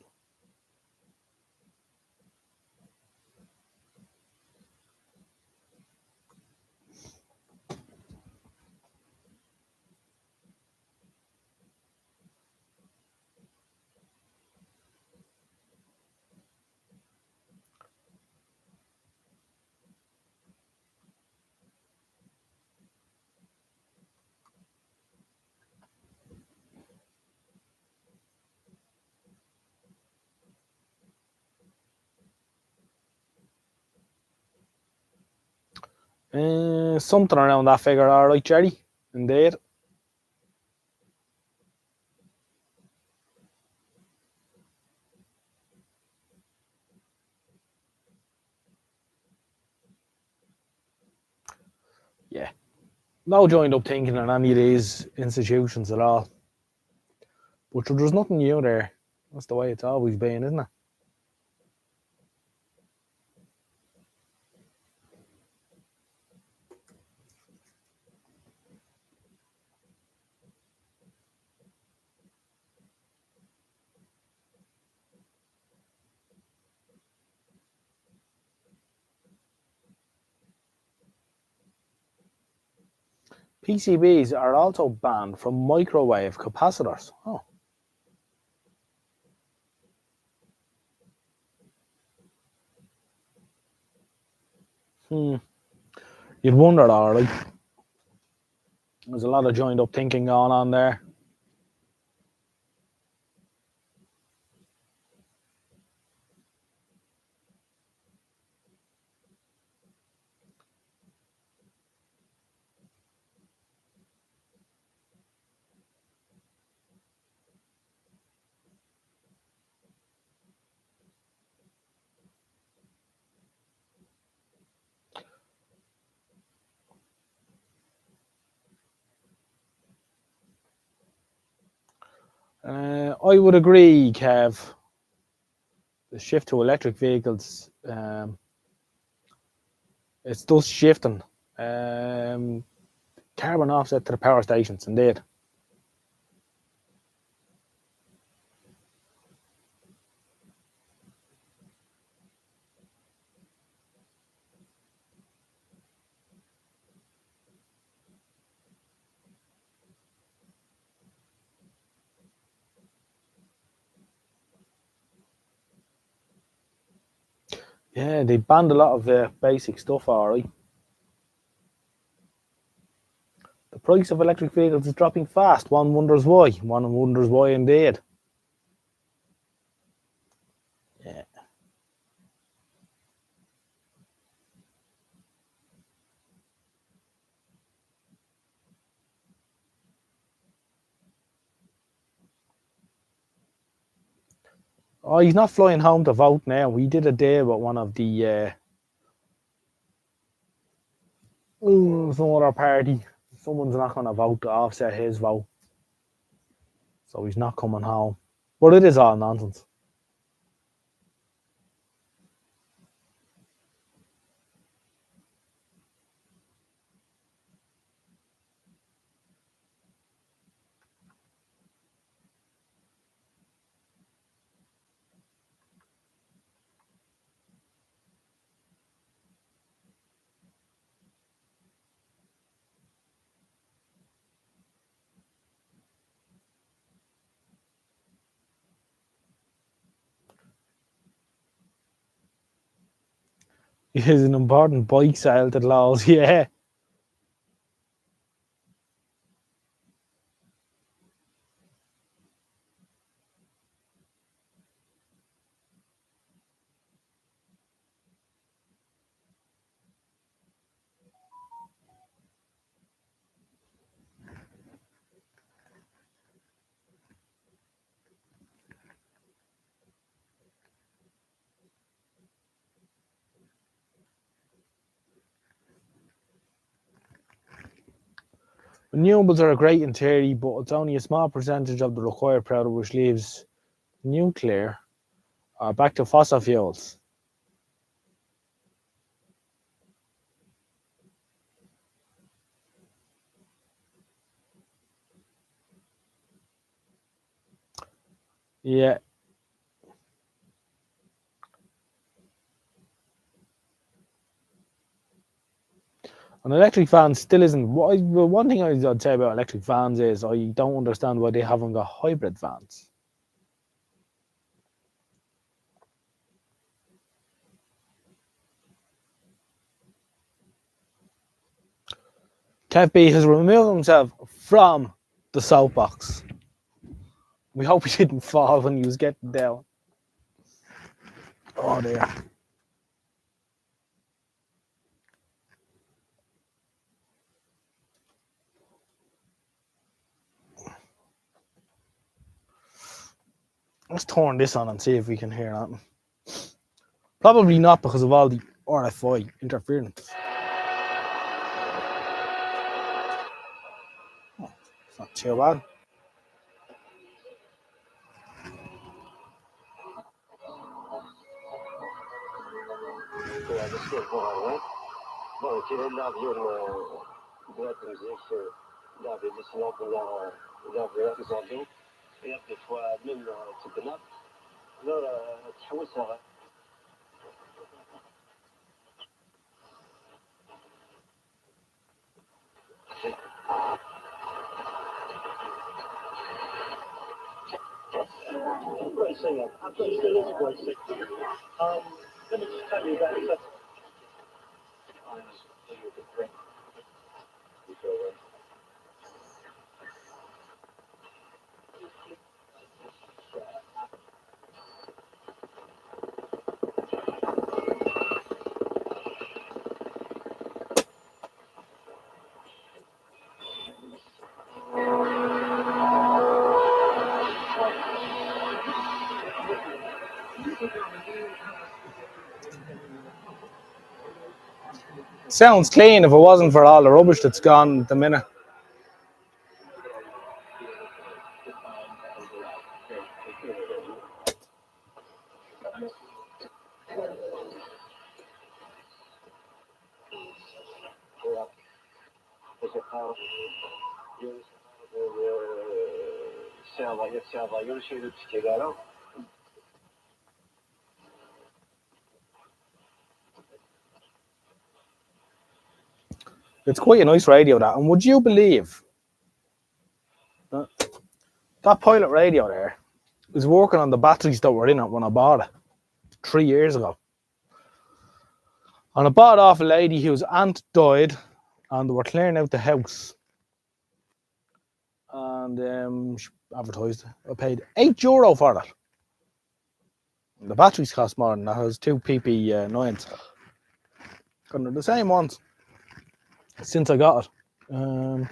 [SPEAKER 1] Something around that figure, alright, Jerry. Indeed. Yeah. No joined up thinking in any of these institutions at all. But there's nothing new there. That's the way it's always been, isn't it? PCBs are also banned from microwave capacitors. Oh. You'd wonder, alright. There's a lot of joined up thinking going on there. I would agree, Kev. The shift to electric vehicles, it's just shifting. Carbon offset to the power stations, indeed. Yeah, they banned a lot of basic stuff, alright. The price of electric vehicles is dropping fast. One wonders why. One wonders why, indeed. Yeah. Oh, he's not flying home to vote now. We did a day with one of the some other party. Someone's not going to vote to offset his vote, so he's not coming home. But it is all nonsense. He is an important bike sale to the laws, yeah. Renewables are great in theory, but it's only a small percentage of the required power, which leaves nuclear back to fossil fuels. Yeah. An electric fan still isn't. One thing I'd say about electric fans is I don't understand why they haven't got hybrid fans. Kev B has removed himself from the soapbox. We hope he didn't fall when he was getting down. Oh dear. Let's turn this on and see if we can hear that. Probably not because of all the RFI interference. Oh, it's not too bad. Sounds clean if it wasn't for all the rubbish that's gone at the minute. It's quite a nice radio, that. And would you believe that pilot radio there was working on the batteries that were in it when I bought it 3 years ago? And I bought it off a lady whose aunt died and they were clearing out the house. And she advertised it. I paid €8 for it. The batteries cost more than that. It was two PP9s. And they're the same ones since I got it.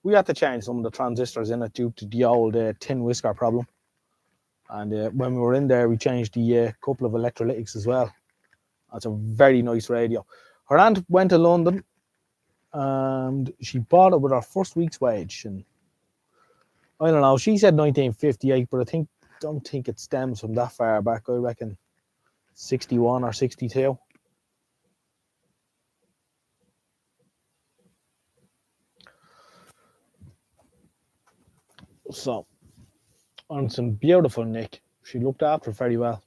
[SPEAKER 1] We had to change some of the transistors in it due to the old tin whisker problem. And when we were in there, we changed the couple of electrolytics as well. That's a very nice radio. Her aunt went to London and she bought it with her first week's wage. And I don't know, she said 1958, but don't think it stems from that far back. I reckon 61 or 62. So, on some beautiful nick. She looked after it very well.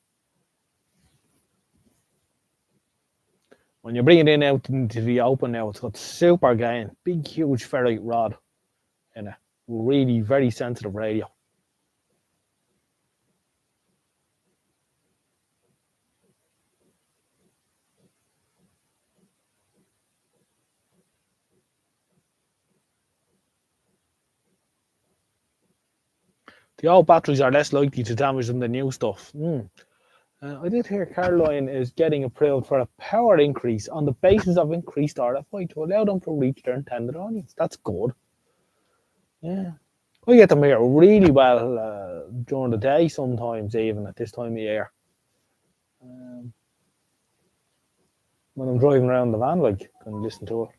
[SPEAKER 1] When you bring it in out into the open now, it's got super gain, big, huge ferrite rod in a really very sensitive radio. The old batteries are less likely to damage than the new stuff. I did hear Caroline is getting approved for a power increase on the basis of increased RFI to allow them to reach their intended audience. That's good. Yeah. I get them here really well during the day sometimes, even at this time of year. When I'm driving around the van, like, I can listen to it.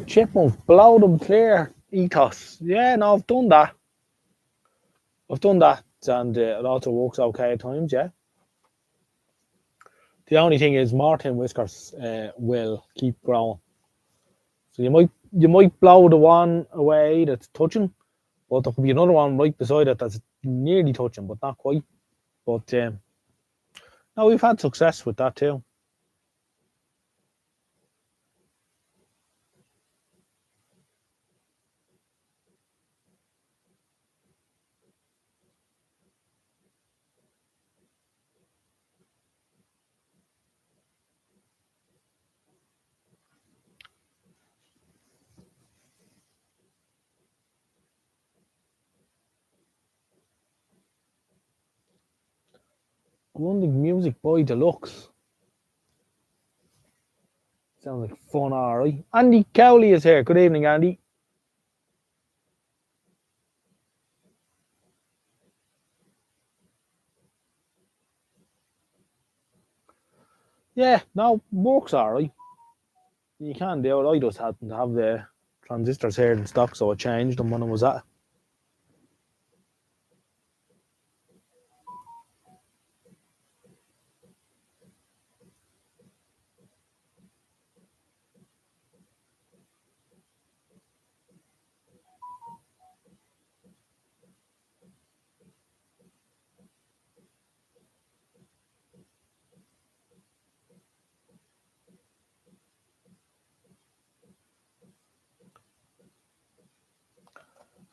[SPEAKER 1] Chipmunk, blow them clear ethos. Yeah, no, I've done that. And it also works okay at times, yeah. The only thing is Martin whiskers will keep growing. So you might blow the one away that's touching, but there could be another one right beside it that's nearly touching, but not quite. But no, we've had success with that too. Grundig Music by Deluxe. Sounds like fun, alright. Andy Cowley is here. Good evening, Andy. Yeah, no, works alright. You can do it. I just happened to have the transistors here in stock, so I changed them when I was at it.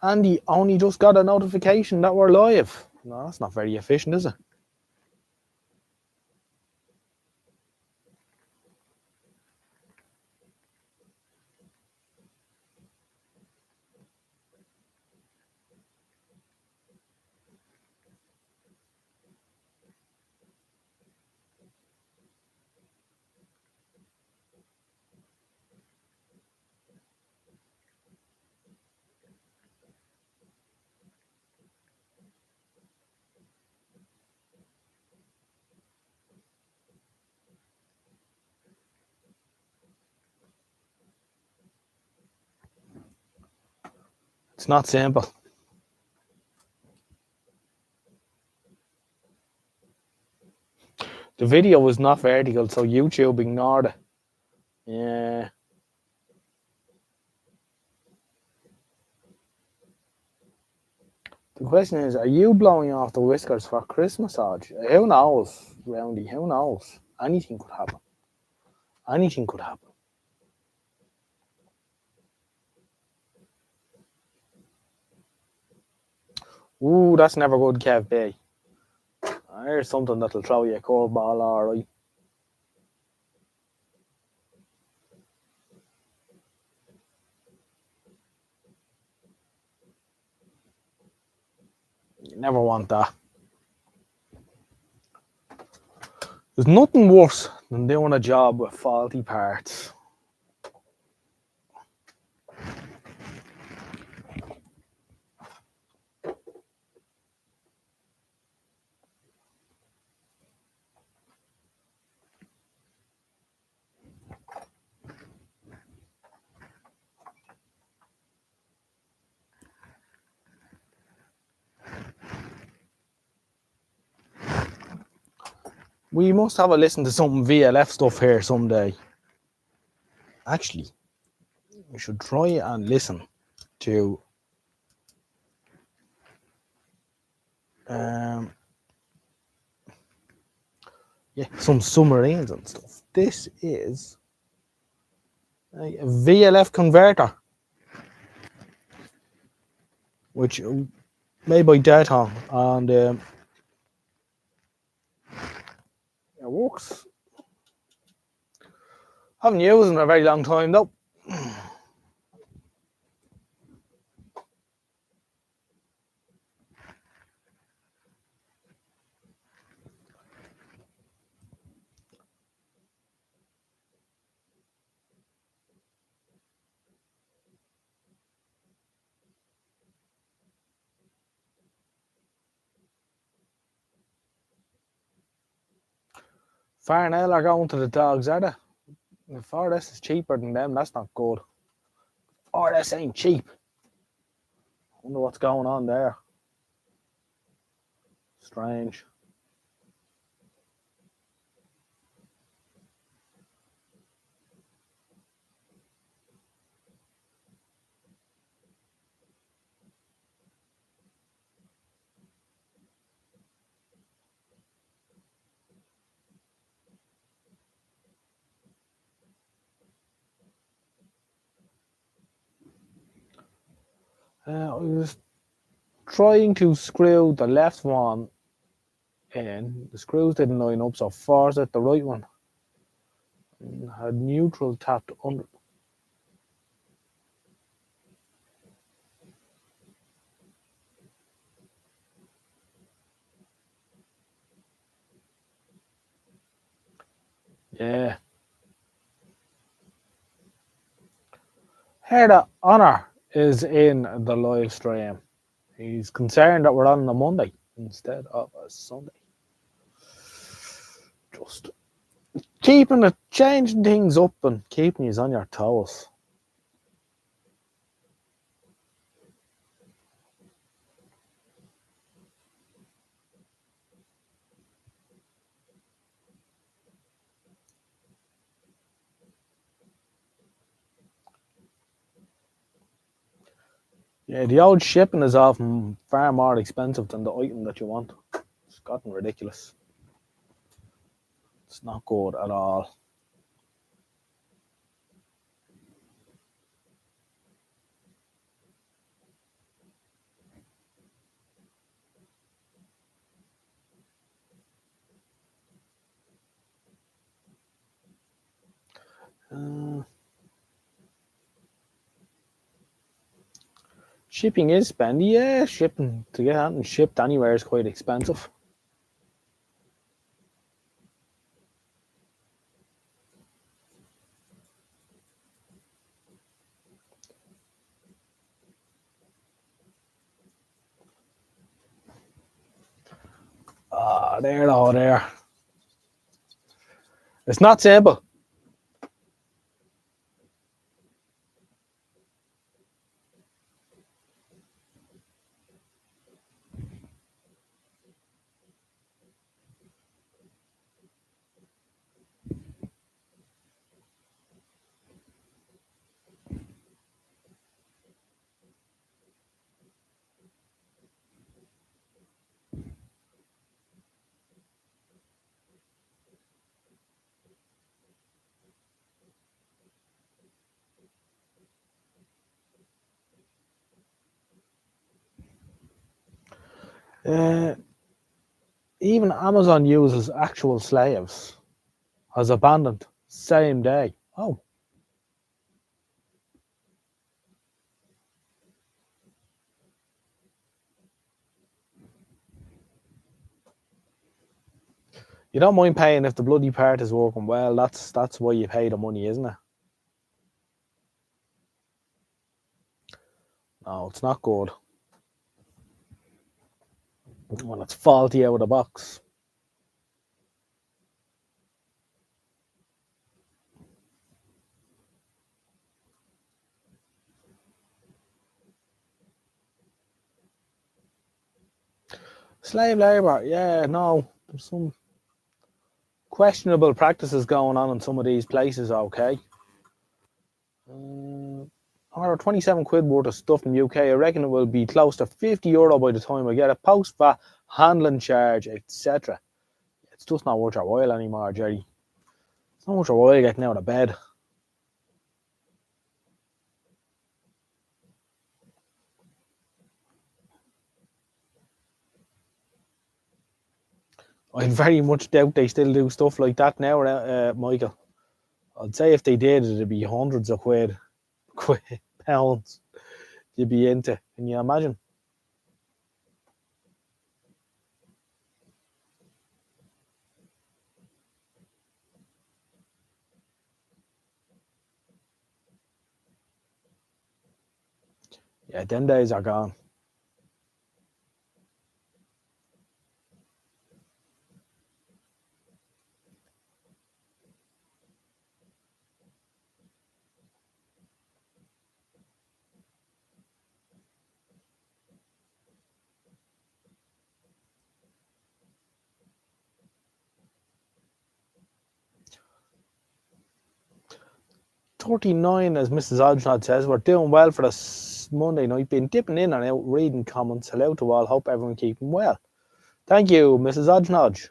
[SPEAKER 1] Andy only just got a notification that we're live. No, that's not very efficient, is it? It's not simple. The video was not vertical, so YouTube ignored it. Yeah. The question is, are you blowing off the whiskers for Christmas, Hodge? Who knows, Roundy? Who knows? Anything could happen. Anything could happen. Ooh, that's never good, Kev B. Here's something that'll throw you a curveball, all right. You never want that. There's nothing worse than doing a job with faulty parts. We must have a listen to some VLF stuff here someday. Actually, we should try and listen to some submarines and stuff. This is a VLF converter, which made by Daton, and it works. Haven't used it in a very long time though. Farnell are going to the dogs, are they? If RS is cheaper than them, that's not good. RS ain't cheap. Wonder what's going on there. Strange. I was trying to screw the left one in. The screws didn't line up, so force it the right one. Had neutral tapped under. Yeah. Heard that Honor is in the live stream. He's concerned that we're on a Monday instead of a Sunday. Just keeping it, changing things up and keeping you on your toes. Yeah, the old shipping is often far more expensive than the item that you want. It's gotten ridiculous. It's not good at all. Shipping is spendy, yeah. Shipping to get out and shipped anywhere is quite expensive. There. It's not simple. Even Amazon uses actual slaves as abandoned same day. Oh, you don't mind paying if the bloody part is working well. That's why you pay the money, isn't it? No, it's not good when it's faulty out of the box. Slave labour, yeah, no, there's some questionable practices going on in some of these places. Okay, or 27 quid worth of stuff in the UK. I reckon it will be close to €50 by the time I get it. Post VAT, handling charge, etc. It's just not worth your while anymore, Jerry. It's not worth your while getting out of bed. I very much doubt they still do stuff like that now, Michael. I'd say if they did, it'd be hundreds of quid, pounds you'd be into. Can you imagine? Yeah, them days are gone. 39, as Mrs. Odgenod says, we're doing well for this Monday night. Been dipping in and out, reading comments. Hello to all. Hope everyone keeping well. Thank you, Mrs. Odgenod.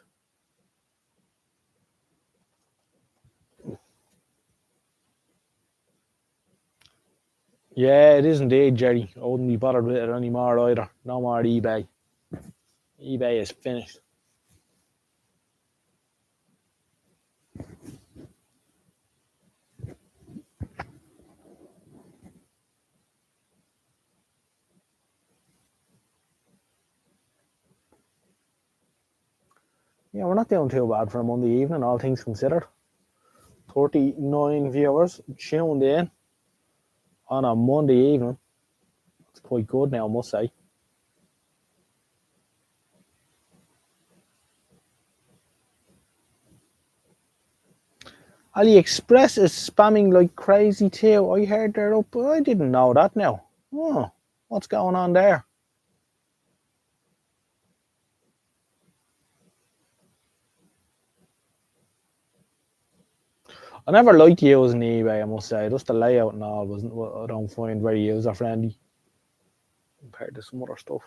[SPEAKER 1] Yeah, it is indeed, Jerry. I wouldn't be bothered with it anymore either. No more eBay. eBay is finished. Yeah, we're not doing too bad for a Monday evening, all things considered. 39 viewers tuned in on a Monday evening. It's quite good now, I must say. AliExpress is spamming like crazy too. I heard they're up. I didn't know that now. Oh, what's going on there? I never liked using eBay, I must say. Just the layout and all wasn't what I don't find very user friendly compared to some other stuff.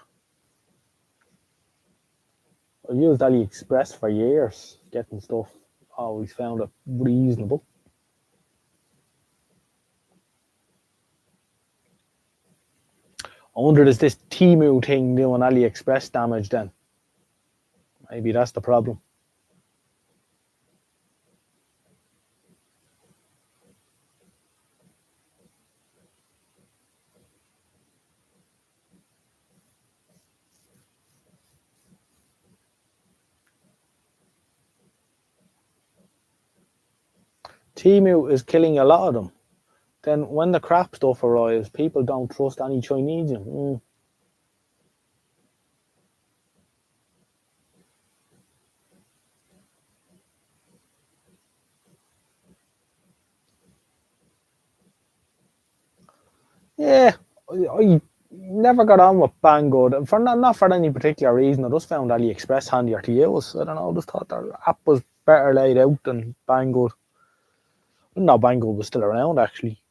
[SPEAKER 1] I've used AliExpress for years, getting stuff. Always found it reasonable. I wonder, is this Temu thing doing AliExpress damage then? Maybe that's the problem. Temu is killing a lot of them. Then when the crap stuff arrives, people don't trust any Chinese. Yeah, I never got on with Banggood for not for any particular reason. I just found AliExpress handier to use. I don't know. I just thought their app was better laid out than Banggood. I didn't know Banggood was still around actually.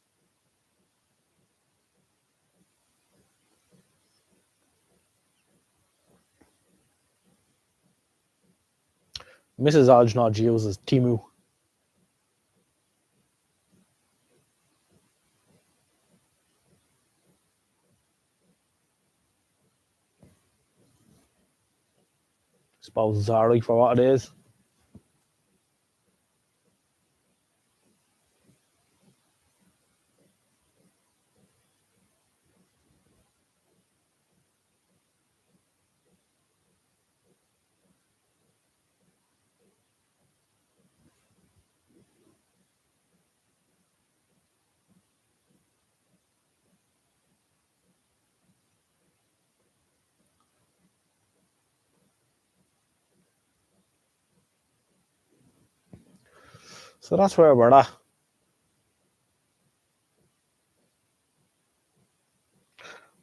[SPEAKER 1] Mrs. Odgenodge uses Temu. Suppose it's alright for what it is. So that's where we're at.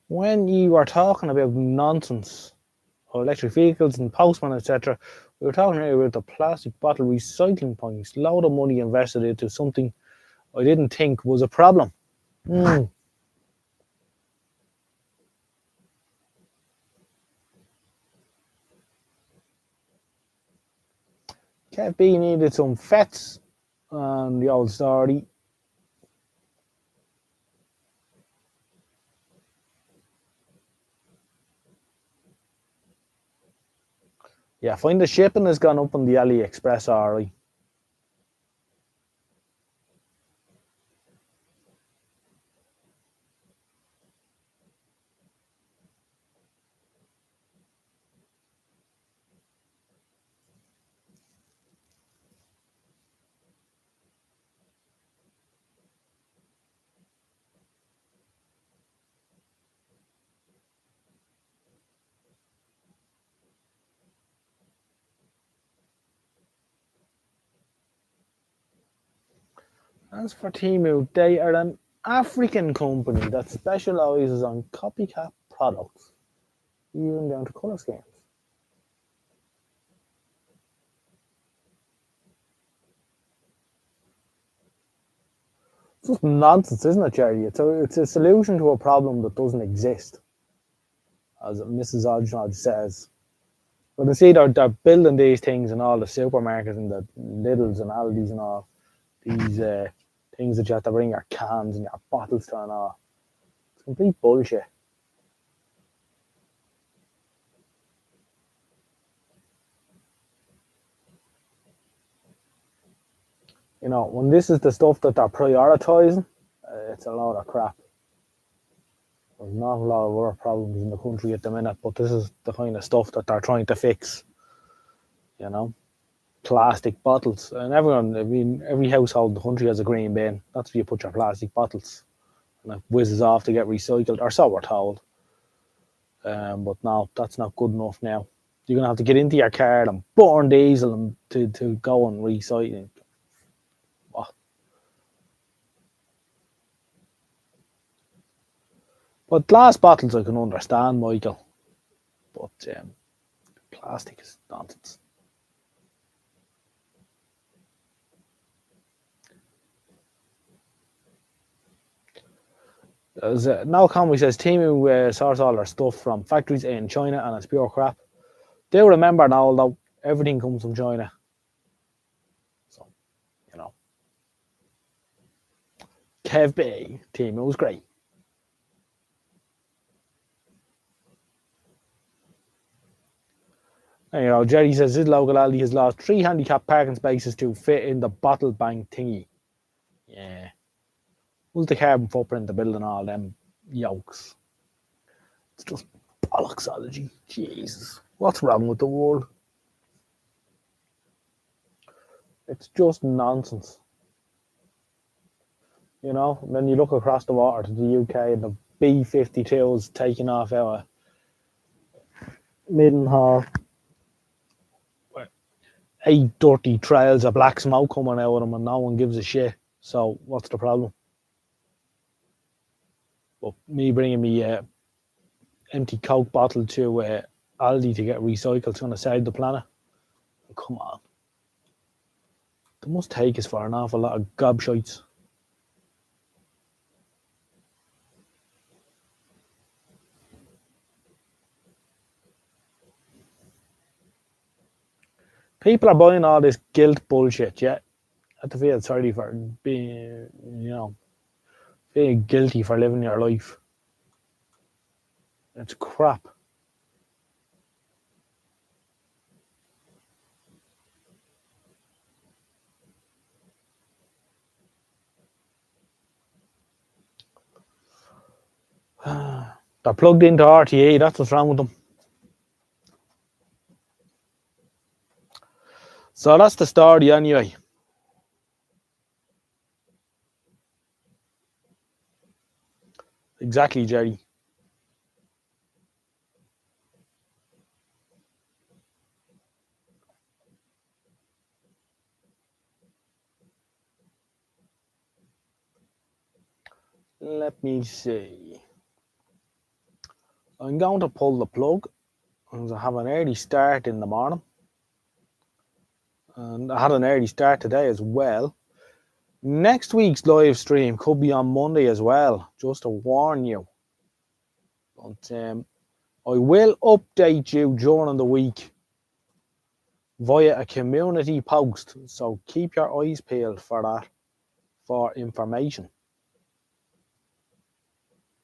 [SPEAKER 1] When you are talking about nonsense or electric vehicles and postmen, etc., we were talking earlier about the plastic bottle recycling points. Load of money invested into something I didn't think was a problem. Mm. KFB needed some fets and the old story. Yeah, find the shipping has gone up on the AliExpress, alright. As for Temu, they are an African company that specialises on copycat products, even down to colour schemes. It's just nonsense, isn't it, Jerry? It's a solution to a problem that doesn't exist, as Mrs. Odgenodge says. But you see, they're building these things in all the supermarkets and the Lidls and Aldi's and all these things that you have to bring your cans and your bottles to and all. It's complete bullshit. You know, when this is the stuff that they're prioritising, it's a lot of crap. There's not a lot of other problems in the country at the minute, but this is the kind of stuff that they're trying to fix. You know, plastic bottles, and everyone. I mean, every household in the country has a green bin. That's where you put your plastic bottles, and it whizzes off to get recycled, or so we're told. But no, that's not good enough now. You're gonna have to get into your car and burn diesel and to go and recycle. What? But glass bottles I can understand, Michael. But plastic is nonsense. As now Conway says, Timu source all their stuff from factories in China and it's pure crap. Do remember now, though, everything comes from China. So, you know. Kev B, Timu was great. And, you know, Jerry says his local Aldi has lost 3 handicap parking spaces to fit in the bottle bank thingy. Yeah. What's the carbon footprint of building all them yokes? It's just bollocksology. Jesus. What's wrong with the world? It's just nonsense. You know, and then you look across the water to the UK and the B-52s taking off our Middenhall. 8 dirty trails of black smoke coming out of them and no one gives a shit. So what's the problem? But me bringing me empty Coke bottle to Aldi to get recycled is going to save the planet. Come on. They must take us for an awful lot of gobshites. People are buying all this guilt bullshit, yeah. I have to feel sorry for being, you know, feeling guilty for living your life. It's crap. They're plugged into RTA, that's what's wrong with them. So that's the story anyway. Exactly, Jerry. Let me see. I'm going to pull the plug. I'm going to have an early start in the morning. And I had an early start today as well. Next week's live stream could be on Monday as well, just to warn you. But I will update you during the week via a community post. So keep your eyes peeled for that, for information.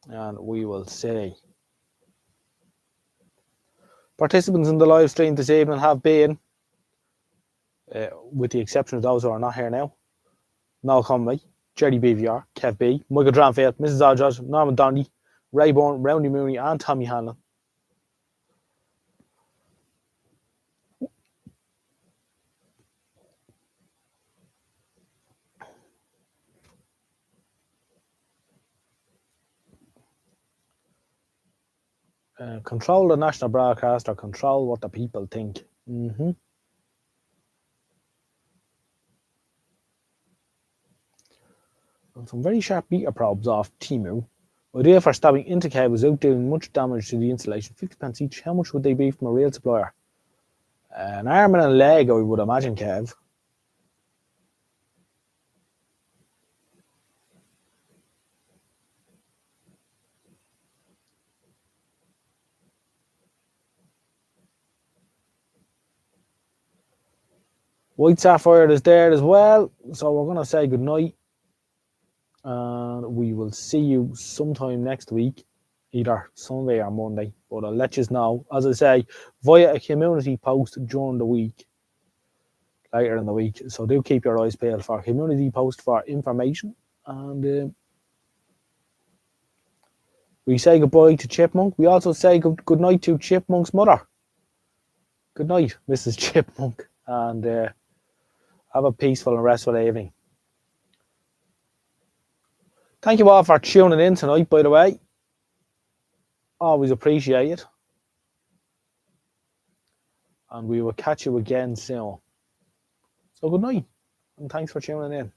[SPEAKER 1] And we will see. Participants in the live stream this evening have been, with the exception of those who are not here now, Noel Conway, Jerry BVR, Kev B, Michael Dranfield, Mrs. Aldridge, Norman Donnelly, Ray Bourne, Roundy Mooney, and Tommy Hanlon. Control the national broadcaster, control what the people think. And some very sharp meter probes off Timu. Idea for stabbing into cables without doing much damage to the insulation. 50 pence each. How much would they be from a real supplier? An arm and a leg, I would imagine, Kev. White Sapphire is there as well. So we're going to say goodnight. And we will see you sometime next week, either Sunday or Monday. But I'll let you know, as I say, via a community post during the week, later in the week. So do keep your eyes peeled for a community post for information. And we say goodbye to Chipmunk. We also say good night to Chipmunk's mother. Good night, Mrs. Chipmunk. And have a peaceful and restful evening. Thank you all for tuning in tonight, by the way. Always appreciate it. And we will catch you again soon. So good night, and thanks for tuning in.